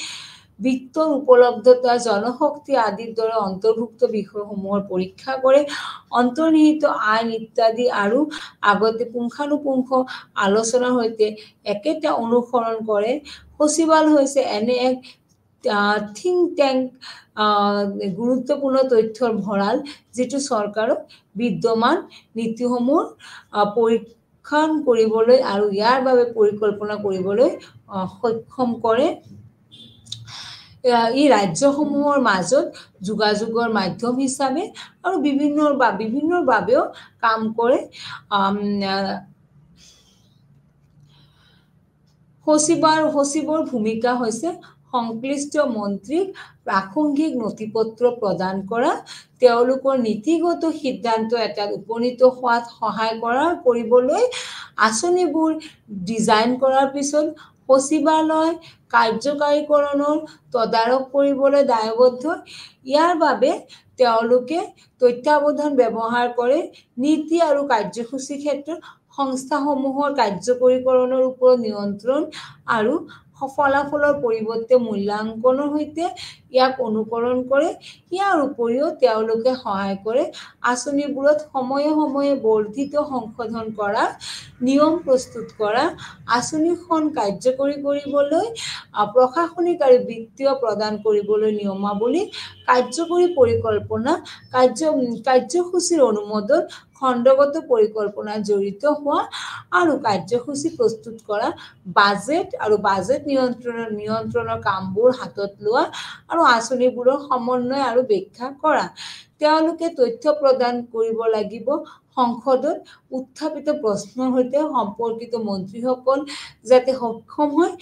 বিত্তৰ উপলব্ধতা জনশক্তি আদিৰ দৰে অন্তৰ্ভুক্ত বিষয়সমূহৰ পৰীক্ষা কৰে অন্তৰ্নিহিত আইন ইত্যাদি আৰু আগতে পুংখানুপুংখ আলোচনাৰ সৈতে একেটা অনুসৰণ কৰে সচিবালয় হৈছে এনে এক থিংক ট্যাঙ্ক গুৰুত্বপূৰ্ণ তথ্যৰ ভঁৰাল যেটো চৰকাৰক বিদ্যমান নীতিসমূহ পৰীক্ষণ কৰিবলৈ আৰু ইয়াৰ বাবে পৰিকল্পনা কৰিবলৈ সক্ষম কৰে ই ৰাজ্যসমূহৰ মাজত যোগাযোগৰ মাধ্যম হিচাপে আৰু বিভিন্ন বাবেও কাম কৰে সচিবৰ ভূমিকা হৈছে সংশ্লিষ্ট মন্ত্ৰীক প্ৰাসংগিক নথিপত্ৰ প্ৰদান কৰা তেওঁলোকৰ নীতিগত সিদ্ধান্ত এটাত উপনীত হোৱাত সহায় কৰিবলৈ আঁচনিবোৰ ডিজাইন কৰাৰ পিছত সচিবালয় কাৰ্যকাৰীকৰণৰ তদাৰক কৰিবলৈ দায়বদ্ধ ইয়াৰ বাবে তেওঁলোকে তথ্যাৱধান ব্যৱহাৰ কৰে নীতি আৰু কাৰ্যসূচীৰ ক্ষেত্ৰত সংস্থাসমূহৰ কাৰ্যকৰীকৰণৰ ওপৰত নিয়ন্ত্ৰণ আৰু ফলাফলৰ পৰিৱৰ্তে মূল্যাংকনৰ সৈতে ইয়াক অনুকৰণ কৰে ইয়াৰ উপৰিও তেওঁলোকে সহায় কৰে আঁচনিবোৰত সময়ে সময়ে বৰ্ধিত সংশোধন কৰা নিয়ম প্ৰস্তুত কৰা আঁচনিখন কাৰ্যকৰী কৰিবলৈ প্ৰশাসনিক আৰু বিত্তীয় প্ৰদান কৰিবলৈ নিয়মাৱলী কাৰ্যকৰী পৰিকল্পনা কাৰ্যসূচীৰ অনুমোদন খণ্ডগত পৰিকল্পনাত জড়িত হোৱা আৰু কাৰ্যসূচী প্ৰস্তুত কৰা বাজেট নিয়ন্ত্ৰণৰ কামবোৰ হাতত লোৱা আৰু আঁচনিবোৰৰ সমন্বয় আৰু ব্যাখ্যা কৰা তেওঁলোকে তথ্য প্ৰদান কৰিব লাগিব সংসদত উত্থাপিত প্ৰশ্নৰ সৈতে সম্পৰ্কিত মন্ত্ৰীসকল যাতে সক্ষম হয়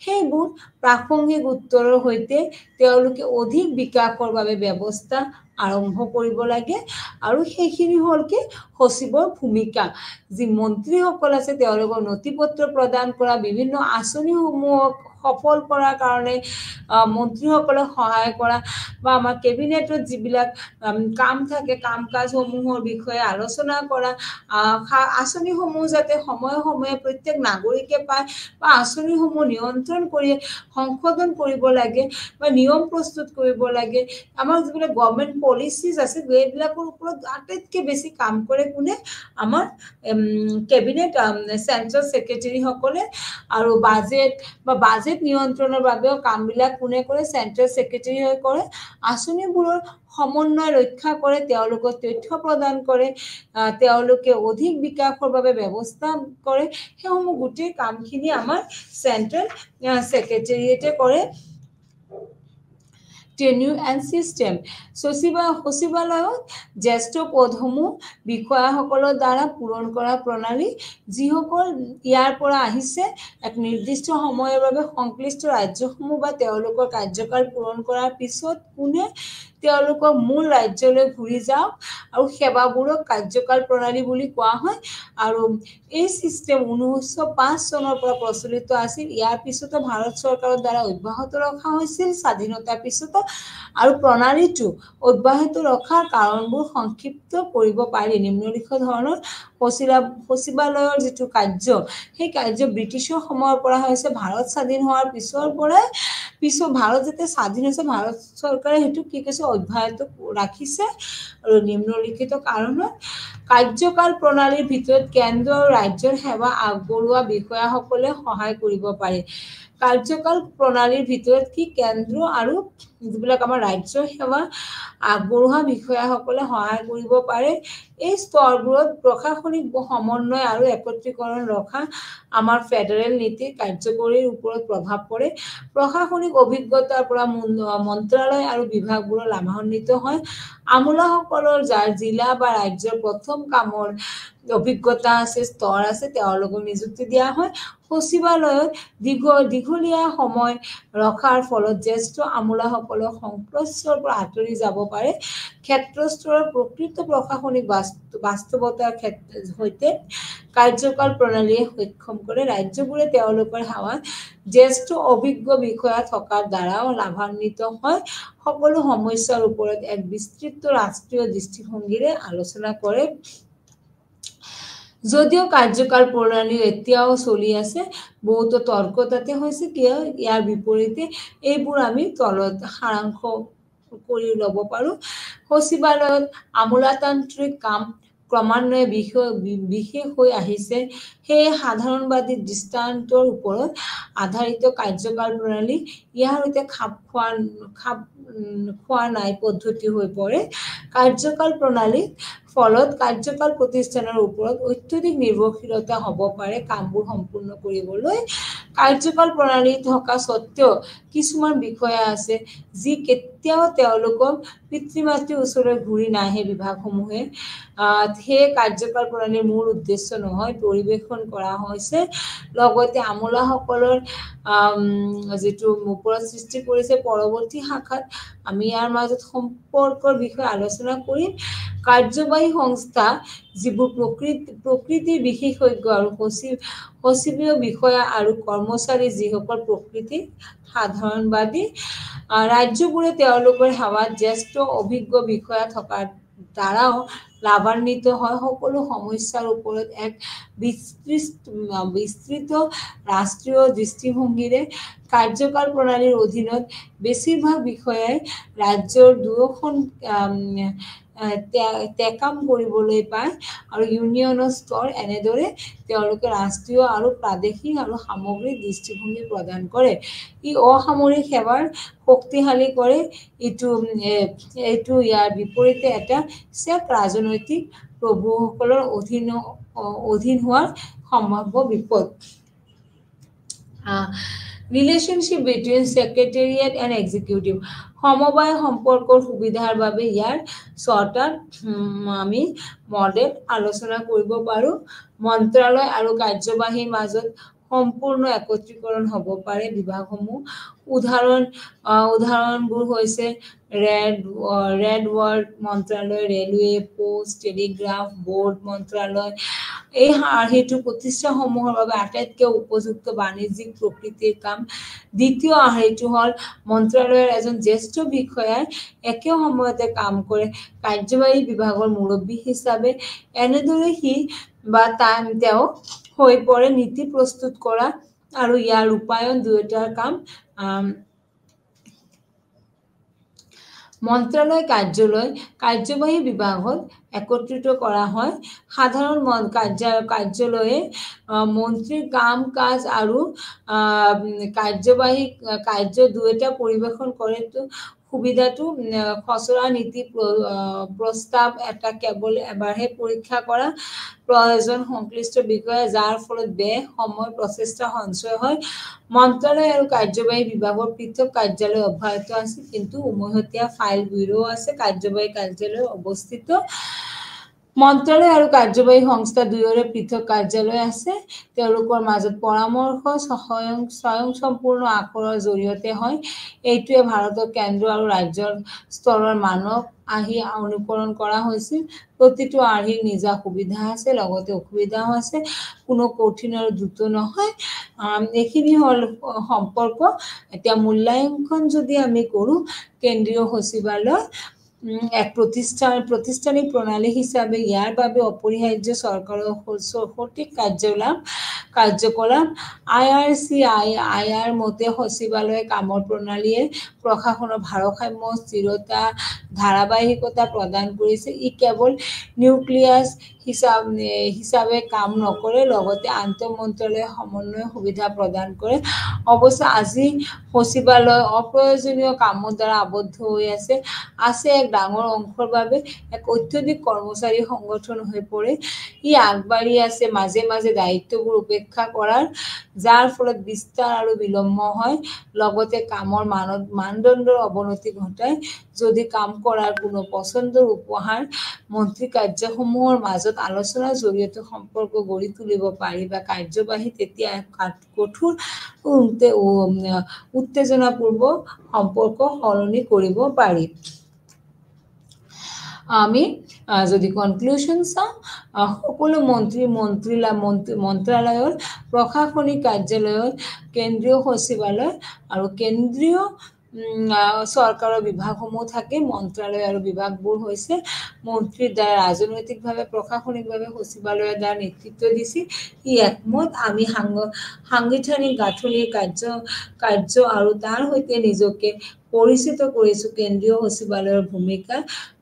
সেইবোৰ প্ৰাসংগিক উত্তৰৰ সৈতে তেওঁলোকে অধিক বিকাশৰ বাবে ব্যৱস্থা আৰম্ভ কৰিব লাগে আৰু সেইখিনি হ'ল কি সচিবৰ ভূমিকা যি মন্ত্ৰীসকল আছে তেওঁলোকৰ নথিপত্ৰ প্ৰদান কৰা বিভিন্ন আঁচনিসমূহক সফল কৰাৰ কাৰণে মন্ত্ৰীসকলক সহায় কৰা বা আমাৰ কেবিনেটত যিবিলাক কাম থাকে কাম কাজসমূহৰ বিষয়ে আলোচনা কৰা আঁচনিসমূহ যাতে সময়ে সময়ে প্ৰত্যেক নাগৰিকে পায় বা আঁচনিসমূহ নিয়ন্ত্ৰণ কৰি সংশোধন কৰিব লাগে বা নিয়ম প্ৰস্তুত কৰিব লাগে আমাৰ যিবিলাক গভৰ্ণমেণ্ট পলিচিজ আছে এইবিলাকৰ ওপৰত আটাইতকৈ বেছি কাম কৰে কোনে আমাৰ কেবিনেট চেন্ট্ৰেল সেক্ৰেটাৰীসকলে আৰু বাজেট নিয়ন্ত্ৰণৰ বাবেও কামবিলাক কোনে কৰে চেন্ট্ৰেল সেক্ৰেটাৰীয়ে কৰে আঁচনিবোৰৰ সমন্বয় ৰক্ষা কৰে তেওঁলোকক তথ্য প্ৰদান কৰে তেওঁলোকে অধিক বিকাশৰ বাবে ব্যৱস্থা কৰে সেইসমূহ গোটেই কামখিনি আমাৰ চেন্ট্ৰেল সেক্ৰেটাৰীয়েটে কৰে টেনিউৰ এণ্ড চিষ্টেম সচিবালয়ত জ্যেষ্ঠ পদসমূহ বিষয়াসকলৰ দ্বাৰা পূৰণ কৰা প্ৰণালী যিসকল ইয়াৰ পৰা আহিছে এক নিৰ্দিষ্ট সময়ৰ বাবে সংশ্লিষ্ট ৰাজ্যসমূহ বা তেওঁলোকৰ কাৰ্যকাল পূৰণ কৰাৰ পিছত কোনে তেওঁলোকৰ মূল ৰাজ্যলৈ ঘূৰি যাওক আৰু সেৱাবোৰক কাৰ্যকাল প্ৰণালী বুলি কোৱা হয় আৰু এই চিষ্টেম 1905 চনৰ পৰা প্ৰচলিত আছিল ইয়াৰ পিছতো ভাৰত চৰকাৰৰ দ্বাৰা অব্যাহত ৰখা হৈছিল স্বাধীনতাৰ পিছতো আৰু প্ৰণালীটো অব্যাহত ৰখাৰ কাৰণবোৰ সংক্ষিপ্ত কৰিব পাৰি নিম্নলিখিত ধৰণৰ সচিবালয়ৰ যিটো কাৰ্য সেই কাৰ্য ব্ৰিটিছৰ সময়ৰ পৰা হৈছে ভাৰত স্বাধীন হোৱাৰ পিছৰ পৰাই ভাৰত যেতিয়া স্বাধীন হৈছে ভাৰত চৰকাৰে সেইটো কি কৈছে অব্যাহত ৰাখিছে আৰু নিম্নলিখিত কাৰণত কাৰ্যকাল প্ৰণালীৰ ভিতৰত কেন্দ্ৰ আৰু ৰাজ্যৰ সেৱা আগবঢ়োৱা বিষয়াসকলে সহায় কৰিব পাৰে কাৰ্যকাল প্ৰণালীৰ ভিতৰত কি কেন্দ্ৰ আৰু যিবিলাক আমাৰ ৰাজ্যৰ সেৱা আগবঢ়োৱা বিষয়াসকলে সহায় কৰিব পাৰে এই স্তৰবোৰত প্ৰশাসনিক সমন্বয় আৰু একত্ৰীকৰণ ৰখা আমাৰ ফেডাৰেল নীতি কাৰ্যকৰীৰ ওপৰত প্ৰভাৱ পৰে প্ৰশাসনিক অভিজ্ঞতাৰ পৰা মন্ত্ৰালয় আৰু বিভাগবোৰৰ লাভান্বিত হয় আমোলাসকলৰ যাৰ জিলা বা ৰাজ্যৰ প্ৰথম কামৰ অভিজ্ঞতা আছে স্তৰ আছে তেওঁলোকক নিযুক্তি দিয়া হয় সচিবালয়ত দীঘলীয়া সময় ৰখাৰ ফলত জ্যেষ্ঠ আমোলাসকলৰ সংস্পৰ্শৰ পৰা আঁতৰি যাব পাৰে ক্ষেত্ৰস্তৰৰ প্ৰকৃত প্ৰশাসনিক বাস্তৱতাৰ সৈতে কাৰ্যকাল প্ৰণালীয়ে সক্ষম কৰে ৰাজ্যবোৰে তেওঁলোকৰ সেৱাত জ্যেষ্ঠ অভিজ্ঞ বিষয়া থকাৰ দ্বাৰাও লাভান্বিত হয় সকলো সমস্যাৰ ওপৰত এক বিস্তৃত ৰাষ্ট্ৰীয় দৃষ্টিভংগীৰে আলোচনা কৰে যদিও কাৰ্যকাল প্ৰণালী এতিয়াও চলি আছে, বহুতো তৰ্ক তাতে হৈছে কিয় ইয়াৰ বিপৰীতে এইবোৰ আমি তলত সাৰাংশ কৰি ল'ব পাৰোঁ। সচিবালয়ত আমোলাতান্ত্ৰিক কাম ক্ৰমান্বয়ে বিশেষ হৈ আহিছে। সেই সাধাৰণবাদী দৃষ্টান্তৰ ওপৰত আধাৰিত কাৰ্যকাল প্ৰণালী ইয়াৰ সৈতে খাপ খোৱা নাই পদ্ধতি হৈ পৰে। কাৰ্যকাল প্ৰণালীৰ ফলত কাৰ্যকাল প্ৰতিষ্ঠানৰ ওপৰত অত্যধিক নিৰ্ভৰশীলতা হ'ব পাৰে কামবোৰ সম্পূৰ্ণ কৰিবলৈ। কাৰ্যকাল প্ৰণালী থকা স্বত্বেও কিছুমান বিষয়া আছে যি কেতিয়াও তেওঁলোকৰ পিতৃ মাতৃৰ ওচৰলৈ ঘূৰি নাহে। বিভাগসমূহে সেই কাৰ্যকাল প্ৰণালীৰ মূল উদ্দেশ্য নহয়, পৰিৱেশন কৰা হৈছে। লগতে আমোলাসকলৰ যিটো ওপৰত সৃষ্টি কৰিছে। পৰৱৰ্তী শাখাত আমি ইয়াৰ মাজত সম্পৰ্কৰ বিষয়ে আলোচনা কৰিম। কাৰ্যবাহী সংস্থা যিবোৰ প্ৰকৃতিৰ বিশেষজ্ঞ আৰু সচিবীয় বিষয়া আৰু কৰ্মচাৰী যিসকল প্ৰকৃতিৰ সাধাৰণবাদী, ৰাজ্যবোৰে তেওঁলোকৰ সেৱাত জ্যেষ্ঠ অভিজ্ঞ বিষয়া থকাৰ দ্বাৰাও লাভান্বিত হয়। সকলো সমস্যাৰ ওপৰত এক বিস্তৃত ৰাষ্ট্ৰীয় দৃষ্টিভংগীৰে কাৰ্যকাল প্ৰণালীৰ অধীনত বেছিভাগ বিষয়াই ৰাজ্যৰ দুয়োখন কাম কৰিবলৈ পায় আৰু ইউনিয়নৰ স্তৰ এনেদৰে তেওঁলোকে ৰাষ্ট্ৰীয় আৰু প্ৰাদেশিক আৰু সামগ্ৰিক দৃষ্টিভংগী প্ৰদান কৰে। ই অসামৰিক সেৱাৰ শক্তিশালী কৰে। এইটো ইয়াৰ বিপৰীতে এটা চেক ৰাজনৈতিক প্ৰভুসকলৰ অধীন হোৱাৰ সম্ভাৱ্য বিপদ। Relationship between secretariat and executive, সমবায় সম্পৰ্কৰ সুবিধাৰ বাবে ইয়াৰ ছটাত আমি মডেল আলোচনা কৰিব পাৰোঁ। মন্ত্ৰালয় আৰু কাৰ্যবাহীৰ মাজত সম্পূৰ্ণ একত্ৰীকৰণ হ'ব পাৰে বিভাগসমূহ। উদাহৰণবোৰ হৈছে ৰেড ৱাৰ্ড মন্ত্ৰালয়, ৰেলৱে, পোষ্ট, টেলিগ্ৰাফ বোৰ্ড মন্ত্ৰালয়। এই আৰ্হিটো প্ৰতিষ্ঠানসমূহৰ বাবে আটাইতকৈ উপযুক্ত বাণিজ্যিক প্ৰকৃতিৰ কাম। দ্বিতীয় আৰ্হিটো হ'ল মন্ত্ৰালয়ৰ এজন জ্যেষ্ঠ বিষয়াই একে সময়তে কাম কৰে কাৰ্যবাহী বিভাগৰ মুৰব্বী হিচাপে। এনেদৰে সি বা তেওঁ হৈ পৰে নীতি প্ৰস্তুত কৰা আৰু ইয়াৰ ৰূপায়ণ দুয়োটাৰ কাম। মন্ত্ৰালয় কাৰ্যবাহী বিভাগত একত্ৰিত কৰা হয়। সাধাৰণ কাৰ্যালয়ে মন্ত্ৰীৰ কাম কাজ আৰু কাৰ্যবাহী কাৰ্য দুয়োটা পৰিৱেশন কৰে। সুবিধাটো খচৰা নীতি প্ৰস্তাৱ এটা কেৱল এবাৰহে পৰীক্ষা কৰা প্ৰয়োজন সংশ্লিষ্ট বিষয়ে, যাৰ ফলত ব্যয়, সময়, প্ৰচেষ্টা সঞ্চয় হয়। মন্ত্ৰালয় আৰু কাৰ্যবাহী বিভাগৰ পৃথক কাৰ্যালয় অব্যাহত আছে, কিন্তু উমৈহতীয়া ফাইল ব্যুৰো আছে। কাৰ্যবাহী কাৰ্যালয় অৱস্থিত। মন্ত্ৰালয় আৰু কাৰ্যবাহী সংস্থা দুয়োৰে পৃথক কাৰ্যালয় আছে। তেওঁলোকৰ মাজত পৰামৰ্শ স্বয়ংসম্পূৰ্ণ আখৰৰ জৰিয়তে হয়। এইটোৱে ভাৰতৰ কেন্দ্ৰ আৰু ৰাজ্যৰ স্তৰৰ মানক আৰ্হি অনুকৰণ কৰা হৈছিল। প্ৰতিটো আৰ্হিৰ নিজা সুবিধা আছে, লগতে অসুবিধাও আছে, কোনো কঠিন আৰু দ্ৰুত নহয়। এইখিনি হ'ল সম্পৰ্ক। এতিয়া মূল্যাংকন যদি আমি কৰোঁ, কেন্দ্ৰীয় সচিবালয় এক প্ৰতিষ্ঠানিক প্ৰণালী হিচাপে ইয়াৰ বাবে অপৰিহাৰ্য চৰকাৰৰ সঠিক কাৰ্যকলাপ। IRCIR মতে সচিবালয় কামৰ প্ৰণালীয়ে প্ৰশাসনৰ ভাৰসাম্য, স্থিৰতা, ধাৰাবাহিকতা প্ৰদান কৰিছে। ই কেৱল নিউক্লিয়াছ হিচাপে কাম নকৰে, লগতে আন্তঃমন্ত্ৰালয় সমন্বয় সুবিধা প্ৰদান কৰে। অৱশ্যে আজি সচিবালয় অপ্ৰয়োজনীয় কামৰ দ্বাৰা আবদ্ধ হৈ আছে। এক ডাঙৰ অংশৰ বাবে এক অত্যধিক কৰ্মচাৰী সংগঠন হৈ পৰে। ই আগবাঢ়ি আছে মাজে মাজে দায়িত্ববোৰ উপেক্ষা কৰাৰ, যাৰ ফলত বিস্তাৰ আৰু বিলম্ব হয়, লগতে কামৰ মানদণ্ডৰ অৱনতি ঘটায়। যদি কাম কৰাৰ কোনো পছন্দৰ উপহাৰ মন্ত্ৰী কাৰ্যসমূহৰ মাজত আলোচনাৰ জৰিয়তে সম্পৰ্ক গঢ়ি তুলিব পাৰি বা কাৰ্যবাহী, তেতিয়া কঠোৰ উত্তেজনাপূৰ্ণ সম্পৰ্ক সলনি কৰিব পাৰি। আমি যদি কনক্লুশন চাওঁ, সকলো মন্ত্ৰালয়ৰ প্ৰশাসনিক কাৰ্যালয়ত কেন্দ্ৰীয় সচিবালয় আৰু কেন্দ্ৰীয় চৰকাৰৰ বিভাগসমূহ থাকে মন্ত্ৰালয় আৰু বিভাগবোৰ হৈছে মন্ত্ৰীৰ দ্বাৰা ৰাজনৈতিকভাৱে প্ৰশাসনিকভাৱে সচিবালয়ৰ দ্বাৰা নেতৃত্ব দিছিল ই একমত আমি সাংবিধানিক গাঁথনিৰ কাৰ্য আৰু তাৰ সৈতে নিজকে পৰিচিত কৰিছো কেন্দ্ৰীয় সচিবালয়ৰ ভূমিকা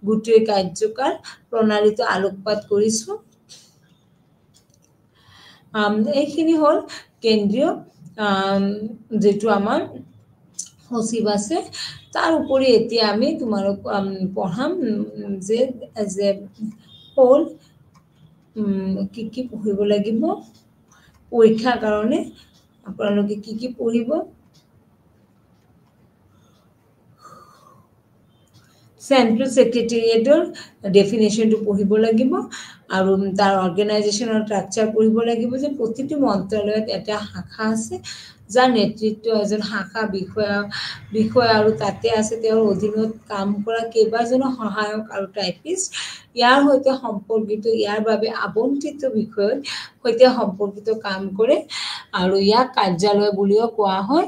গোটেই কাৰ্যকাল প্ৰণালীটো আলোকপাত কৰিছো এইখিনি হ'ল কেন্দ্ৰীয় যেটো আমাৰ সচিব আছে তাৰ উপৰি এতিয়া আমি তোমালোক পঢ়াম যে হ'ল কি পঢ়িব লাগিব পৰীক্ষাৰ কাৰণে আপোনালোকে কি পঢ়িব সেন্ট্ৰাল সেক্ৰেটাৰিয়েটৰ ডেফিনেশনটো পঢ়িব লাগিব আৰু তাৰ অৰ্গেনাইজেশনৰ স্ট্ৰাকচাৰ পঢ়িব লাগিব যে প্ৰতিটো মন্ত্ৰালয়ত এটা শাখা আছে যাৰ নেতৃত্ব এজন শাখা বিষয়া আৰু তাতে আছে তেওঁৰ অধীনত কাম কৰা কেইবাজনো সহায়ক আৰু টাইপিষ্ট ইয়াৰ সৈতে সম্পৰ্কিত ইয়াৰ বাবে আবণ্টিত বিষয়ৰ সৈতে সম্পৰ্কিত কাম কৰে আৰু ইয়াক কাৰ্যালয় বুলিও কোৱা হয়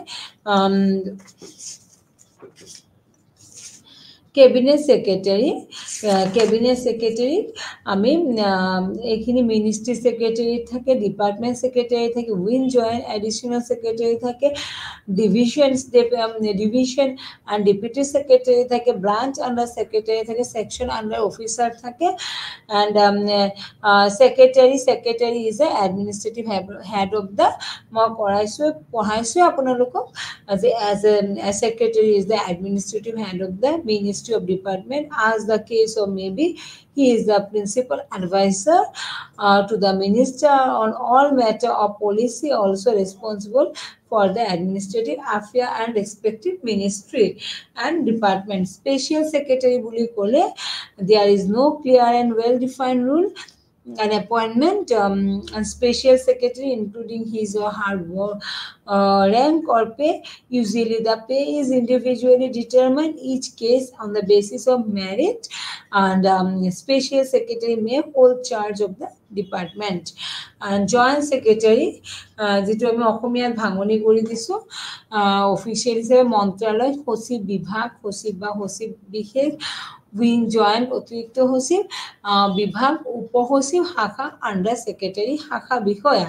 Cabinet Secretary আমি এইখিনি মিনিস্ট্রি সেক্রেটারি থাকে ডিপার্টমেন্ট সেক্রেটারি থাকে উইং জয়েন্ট এডিশনাল সেক্রেটারি থাকে ডিভিশন এন্ড ডেপুটি সেক্রেটারি থাকে ব্রাঞ্চ আন্ডার সেক্রেটারি থাকে সেকশন আন্ডার অফিসার থাকে and secretary is a administrative head of the মই পঢ়াইছো আপোনালোকক as a secretary is the administrative head of the Ministry of Department as the case of maybe he is the principal advisor to the minister on all matter of policy also responsible for the administrative affair and respective ministry and department special secretary buli kole there is no clear and well defined rule an appointment and special secretary including his or her rank or pay usually the pay is individually determined each case on the basis of merit and special secretary may hold charge of the department and joint secretary যেটো আমি অসমীয়াত ভাঙনি কৰি দিছো official হিচাপে মন্ত্ৰালয় সচিব বিভাগ সচিব বা সচিব বিশেষ উইং জয়েন্ট অতিৰিক্ত সচিব বিভাগ উপসচিব শাখা আন্ডাৰ সেক্ৰেটাৰি শাখা বিষয়া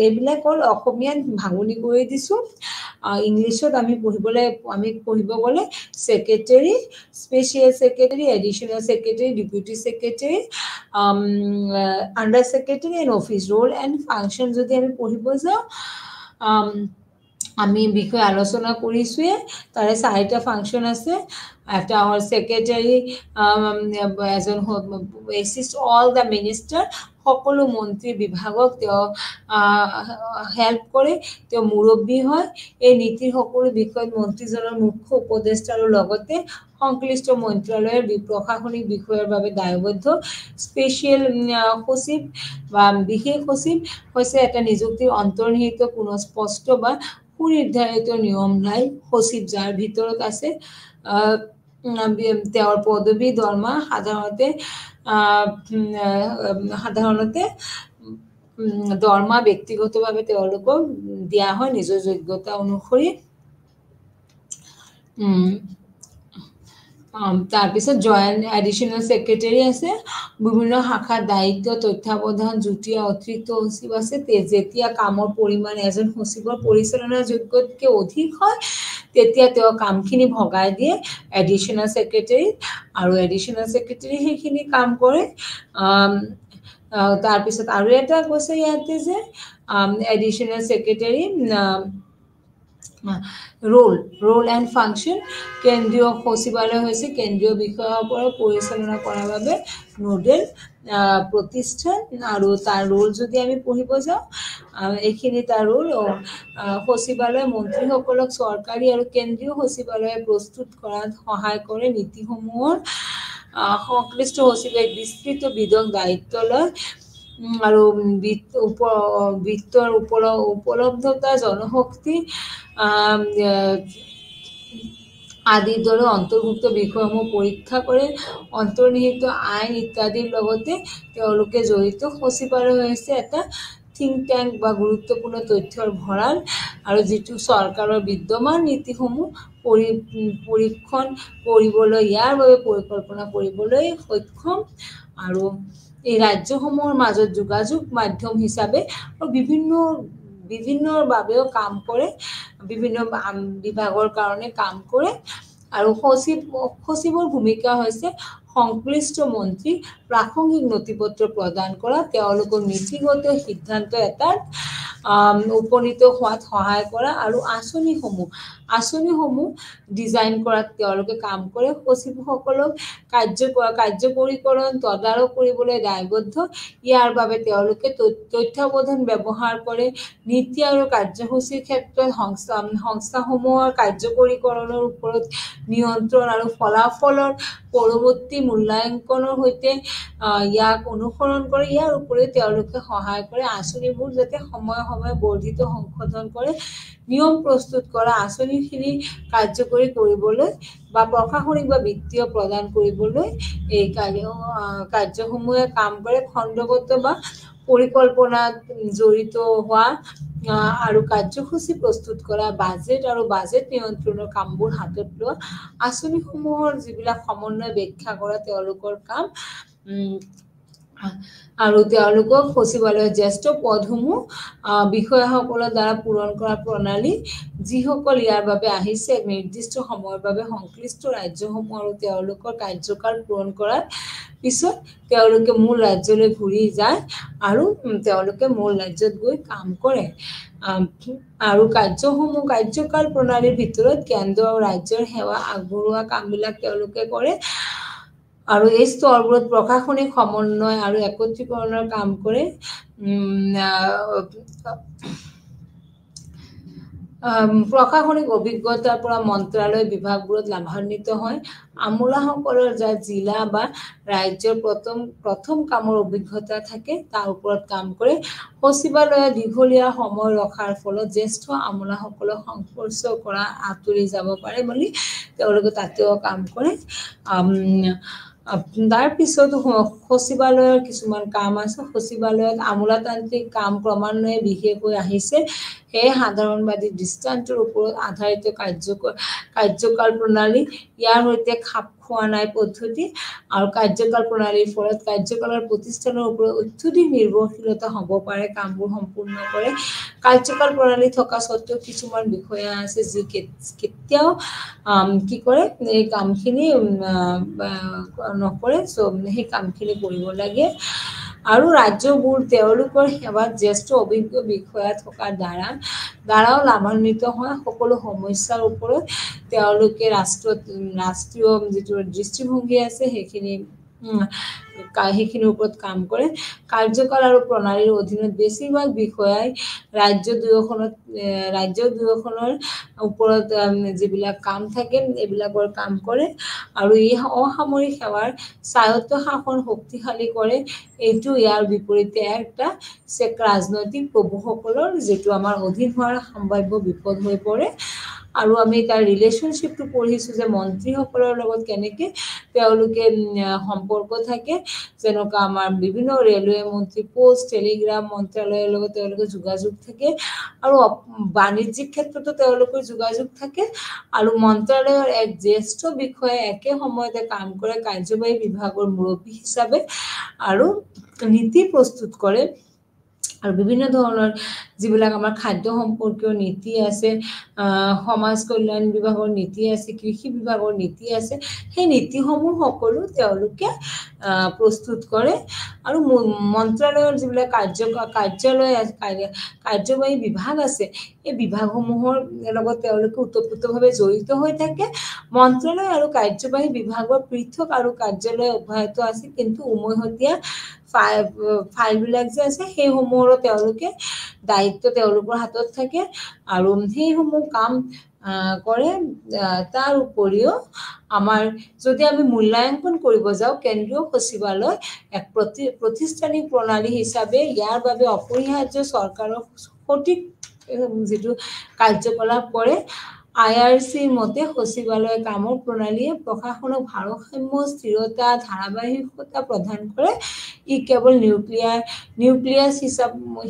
এইবিলাক হ'ল অসমীয়াত ভাঙনি কৰি দিছো ইংলিছত আমি পঢ়িব গলে secretary special secretary additional secretary deputy secretary under secretary and office role and function যদি আমি পঢ়িব যাও আমি বিষয় আলোচনা কৰিছোৱে তাৰে চাৰিটা ফাংশন আছে একটা our secretary এজন assist all the minister সকলো মন্ত্রী বিভাগক তেওঁ হেল্প কৰে তেওঁ মুৰব্বী হয় এই নীতিৰ সকলো বিষয়ত মন্ত্ৰীজনৰ মুখ্য উপদেষ্টা আৰু লগতে সংশ্লিষ্ট মন্ত্ৰালয়ৰ প্ৰশাসনিক বিষয়ৰ বাবে দায়বদ্ধ স্পেশাল সচিব বা বিশেষ সচিব হৈছে এটা নিযুক্তিৰ অন্তৰ্নিহিত কোনো স্পষ্ট বা সুনিৰ্ধাৰিত নিয়ম নাই সচিব যাৰ ভিতৰত আছে তেওঁৰ পদবী দৰমহা সাধাৰণতে দৰমহা ব্যক্তিগতভাৱে তেওঁলোকক দিয়া হয় নিজৰ যোগ্যতা অনুসৰি তাৰপিছত জয়েন্ট এডিশনাল সেক্ৰেটাৰি আছে বিভিন্ন শাখা দায়িত্ব তথ্যাৱধান যুটীয়া অতিৰিক্ত সচিব আছে যেতিয়া কামৰ পৰিমাণ এজন সচিবৰ পৰিচালনাৰ যোগ্যতকৈ অধিক হয় তেতিয়া তেওঁ কামখিনি ভগাই দিয়ে এডিশনাল সেক্ৰেটাৰি আৰু এডিশনাল সেক্ৰেটাৰি সেইখিনি কাম কৰে তাৰপিছত আৰু এটা কৈছে ইয়াতে যে additional secretary role and function কেন্দ্ৰীয় সচিবালয় হৈছে কেন্দ্ৰীয় বিষয়ৰ পৰিচালনা কৰাৰ বাবে নোডেল প্ৰতিষ্ঠান আৰু তাৰ ৰোল যদি আমি পঢ়িব যাও এইখিনি তাৰ ৰোল সচিবালয় মন্ত্ৰীসকলক চৰকাৰী আৰু কেন্দ্ৰীয় সচিবালয়ে প্ৰস্তুত কৰাত সহায় কৰে নীতিসমূহৰ সংশ্লিষ্ট সচিবে বিস্তৃত বিধক দায়িত্ব লয় আৰু বিত্তৰ উপলব্ধতা জনশক্তি আদি দৰে অন্তৰ্ভুক্ত বিষয়সমূহ পৰীক্ষা কৰে অন্তৰ্নিহিত আইন ইত্যাদিৰ লগতে তেওঁলোকে জড়িত সচিবালয় হৈছে এটা থিংক ট্যাঙ্ক বা গুৰুত্বপূৰ্ণ তথ্যৰ ভঁৰাল আৰু যিটো চৰকাৰৰ বিদ্যমান নীতিসমূহ পৰীক্ষণ কৰিবলৈ ইয়াৰ বাবে পৰিকল্পনা কৰিবলৈ সক্ষম আৰু এই ৰাজ্যসমূহৰ মাজত যোগাযোগ মাধ্যম হিচাপে বিভিন্নৰ বাবেও কাম কৰে, বিভিন্ন বিভাগৰ কাৰণে কাম কৰে আৰু সচিবৰ ভূমিকা হৈছে সংশ্লিষ্ট মন্ত্ৰী প্ৰাসংগিক নথিপত্ৰ প্ৰদান কৰা, তেওঁলোকৰ নীতিগত সিদ্ধান্ত এটাত উপনীত হোৱাত সহায় কৰা আৰু আঁচনিসমূহ ডিজাইন কৰাত তেওঁলোকে কাম কৰে। সচিবসকলক কাৰ্যকৰীকৰণ তদাৰক কৰিবলৈ দায়বদ্ধ। ইয়াৰ বাবে তেওঁলোকে তথ্যবোধন ব্যৱহাৰ কৰে, নীতি আৰু কাৰ্যসূচীৰ ক্ষেত্ৰত সংস্থাসমূহৰ কাৰ্যকৰীকৰণৰ ওপৰত নিয়ন্ত্ৰণ আৰু ফলাফলৰ পৰৱৰ্তী মূল্যাংকনৰ সৈতে ইয়াক অনুসৰণ কৰে। ইয়াৰ উপৰিও তেওঁলোকে সহায় কৰে আঁচনিবোৰ যাতে সময়ে সময়ে বৰ্ধিত সংশোধন কৰে, নিয়ম প্ৰস্তুত কৰা, আঁচনিখিনি কাৰ্যকৰী কৰিবলৈ বা প্ৰশাসনিক বা বিত্তীয় প্ৰদান কৰিবলৈ এই কাৰ্যসমূহে কাম কৰে। খণ্ডগত বা পৰিকল্পনাত জড়িত হোৱা আৰু কাৰ্যসূচী প্ৰস্তুত কৰা, বাজেট আৰু বাজেট নিয়ন্ত্ৰণৰ কামবোৰ হাতত লোৱা, আঁচনিসমূহৰ যিবিলাক সমন্বয় ব্যাখ্যা কৰা তেওঁলোকৰ কাম আৰু তেওঁলোকক সচিবালয়ৰ জ্যেষ্ঠ পদসমূহ বিষয়াসকলৰ দ্বাৰা পূৰণ কৰা প্ৰণালী, যিসকল ইয়াৰ বাবে আহিছে এক নিৰ্দিষ্ট সময়ৰ বাবে সংশ্লিষ্ট ৰাজ্যসমূহ আৰু তেওঁলোকৰ কাৰ্যকাল পূৰণ কৰাৰ পিছত তেওঁলোকে মূল ৰাজ্যলৈ ঘূৰি যায় আৰু তেওঁলোকে মূল ৰাজ্যত গৈ কাম কৰে। আৰু কাৰ্যকাল প্ৰণালীৰ ভিতৰত কেন্দ্ৰ আৰু ৰাজ্যৰ সেৱা আগবঢ়োৱা কামবিলাক তেওঁলোকে কৰে আৰু এই স্তৰবোৰত প্ৰশাসনিক সমন্বয় আৰু একত্ৰীকৰণৰ কাম কৰে। প্ৰশাসনিক অভিজ্ঞতাৰ পৰা মন্ত্ৰালয় বিভাগবোৰত লাভান্বিত হয়। আমোলাসকলৰ যাৰ জিলা বা ৰাজ্যৰ প্ৰথম কামৰ অভিজ্ঞতা থাকে তাৰ ওপৰত কাম কৰে। সচিবালয়ত দীঘলীয়া সময় ৰখাৰ ফলত জ্যেষ্ঠ আমোলাসকলক সংস্পৰ্শ কৰা আঁতৰি যাব পাৰে বুলি তেওঁলোকে তাতেও কাম কৰে। তাৰপিছত সচিবালয়ৰ কিছুমান কাম আছে। সচিবালয়ত আমোলাতান্ত্ৰিক কাম ক্ৰমান্বয়ে বিশেষ হৈ আহিছে। সেয়ে সাধাৰণবাদী দৃষ্টান্তৰ ওপৰত আধাৰিত কাৰ্যকাল প্ৰণালী, ইয়াৰ সৈতে খাপ খোৱা নাই পদ্ধতি আৰু কাৰ্যকাল প্ৰণালীৰ ফলত কাৰ্যকালৰ প্ৰতিষ্ঠানৰ ওপৰত অত্যধিক নিৰ্ভৰশীলতা হ'ব পাৰে কামবোৰ সম্পূৰ্ণ কৰে। কাৰ্যকাল প্ৰণালী থকা স্বত্বেও কিছুমান বিষয়া আছে যি কেতিয়াও কি কৰে এই কামখিনি নকৰে, সেই কামখিনি কৰিব লাগে। আৰু ৰাজ্যবোৰ তেওঁলোকৰ সেৱাত জ্যেষ্ঠ অভিজ্ঞ বিষয়া থকাৰ দ্বাৰাও লাভান্বিত হয়। সকলো সমস্যাৰ ওপৰত তেওঁলোকে ৰাষ্ট্ৰীয় যিটো দৃষ্টিভংগী আছে সেইখিনিৰ ওপৰত কাম কৰে। কাৰ্যকাল আৰু প্ৰণালীৰ অধীনত বেছিভাগ বিষয়াই ৰাজ্য দুয়োখনৰ ওপৰত যিবিলাক কাম থাকে এইবিলাকৰ কাম কৰে আৰু এই অসামৰিক সেৱাৰ স্বায়ত্তশাসন শক্তিশালী কৰে। এইটো ইয়াৰ বিপৰীতে একটা ৰাজনৈতিক প্ৰভুসকলৰ যিটো আমাৰ অধীন হোৱাৰ সম্ভাৱ্য বিপদ হৈ পৰে। আৰু আমি তাৰ ৰিলেশ্যনশ্বিপটো পঢ়িছোঁ যে মন্ত্ৰীসকলৰ লগত কেনেকৈ তেওঁলোকে সম্পৰ্ক থাকে, যেনেকুৱা আমাৰ বিভিন্ন ৰেলৱে মন্ত্ৰী, পোষ্ট টেলিগ্ৰাফ মন্ত্ৰালয়ৰ লগত তেওঁলোকে যোগাযোগ থাকে আৰু বাণিজ্যিক ক্ষেত্ৰতো তেওঁলোকৰ যোগাযোগ থাকে আৰু মন্ত্ৰালয়ৰ এক জ্যেষ্ঠ বিষয়াই একে সময়তে কাম কৰে কাৰ্যবাহী বিভাগৰ মুৰব্বী হিচাপে আৰু নীতি প্ৰস্তুত কৰে। আৰু বিভিন্ন ধৰণৰ যিবিলাক আমাৰ খাদ্য সম্পৰ্কীয় নীতি আছে, সমাজ কল্যাণ বিভাগৰ নীতি আছে, কৃষি বিভাগৰ নীতি আছে, সেই নীতিসমূহ সকলো তেওঁলোকে প্ৰস্তুত কৰে। আৰু মন্ত্ৰালয়ৰ যিবিলাক কাৰ্যবাহী বিভাগ আছে এই বিভাগসমূহৰ লগত তেওঁলোকে ওতঃপ্ৰোতভাৱে জড়িত হৈ থাকে। মন্ত্ৰালয় আৰু কাৰ্যবাহী বিভাগৰ পৃথক আৰু কাৰ্যালয় অব্যাহত আছে, কিন্তু উমৈহতীয়া ফাইলবিলাক যে আছে সেইসমূহৰো তেওঁলোকে দায়িত্ব তেওঁলোকৰ হাতত থাকে আৰু সেইসমূহ কাম কৰে। তাৰ উপৰিও আমাৰ যদি আমি মূল্যাংকন কৰিব যাওঁ, কেন্দ্ৰীয় সচিবালয় এক প্ৰতিষ্ঠানিক প্ৰণালী হিচাপে ইয়াৰ বাবে অপৰিহাৰ্য চৰকাৰৰ সঠিক যিটো কাৰ্যকলাপ কৰে IRC মতে সচিবালয় কামৰ প্ৰণালীয়ে প্ৰশাসনক ভাৰসাম্য স্থিৰতা ধাৰাবাহিকতা প্ৰদান কৰে ই কেৱল নিউক্লিয়াছ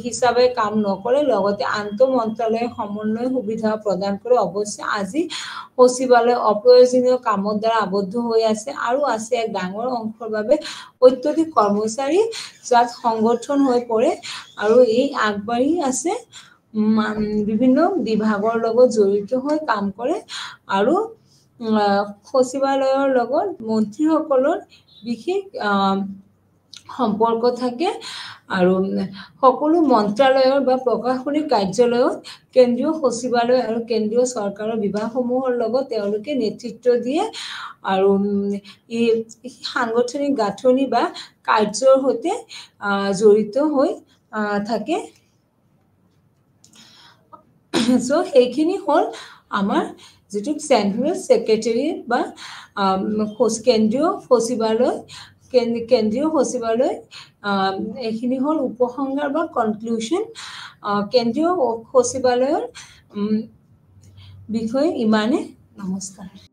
হিচাপে কাম নকৰে লগতে আন্তঃ মন্ত্ৰালয় সমন্বয় সুবিধা প্ৰদান কৰে অৱশ্যে আজি সচিবালয় অপ্ৰয়োজনীয় কামৰ দ্বাৰা আবদ্ধ হৈ আছে আৰু আছে এক ডাঙৰ অংশৰ বাবে অত্যধিক কৰ্মচাৰী যাত সংগঠন হৈ পৰে আৰু এই আগবাঢ়ি আছে বিভিন্ন বিভাগৰ লগত জড়িত হৈ কাম কৰে আৰু সচিবালয়ৰ লগত মন্ত্ৰীসকলৰ বিশেষ সম্পৰ্ক থাকে আৰু সকলো মন্ত্ৰালয়ৰ বা প্ৰশাসনিক কাৰ্যালয়ত কেন্দ্ৰীয় সচিবালয় আৰু কেন্দ্ৰীয় চৰকাৰৰ বিভাগসমূহৰ লগত তেওঁলোকে নেতৃত্ব দিয়ে আৰু ই সাংগঠনিক গাঁথনি বা কাৰ্যৰ সৈতে জড়িত হৈ থাকে সো এইখিনি হ'ল আমাৰ যেটো সেন্ট্ৰাল সেক্ৰেটাৰিয়েট বা কেন্দ্ৰীয় সচিবালয় এইখিনি হ'ল উপসংহাৰ বা কনক্লুশন কেন্দ্ৰীয় সচিবালয়ৰ বিষয়ে ইমানে নমস্কাৰ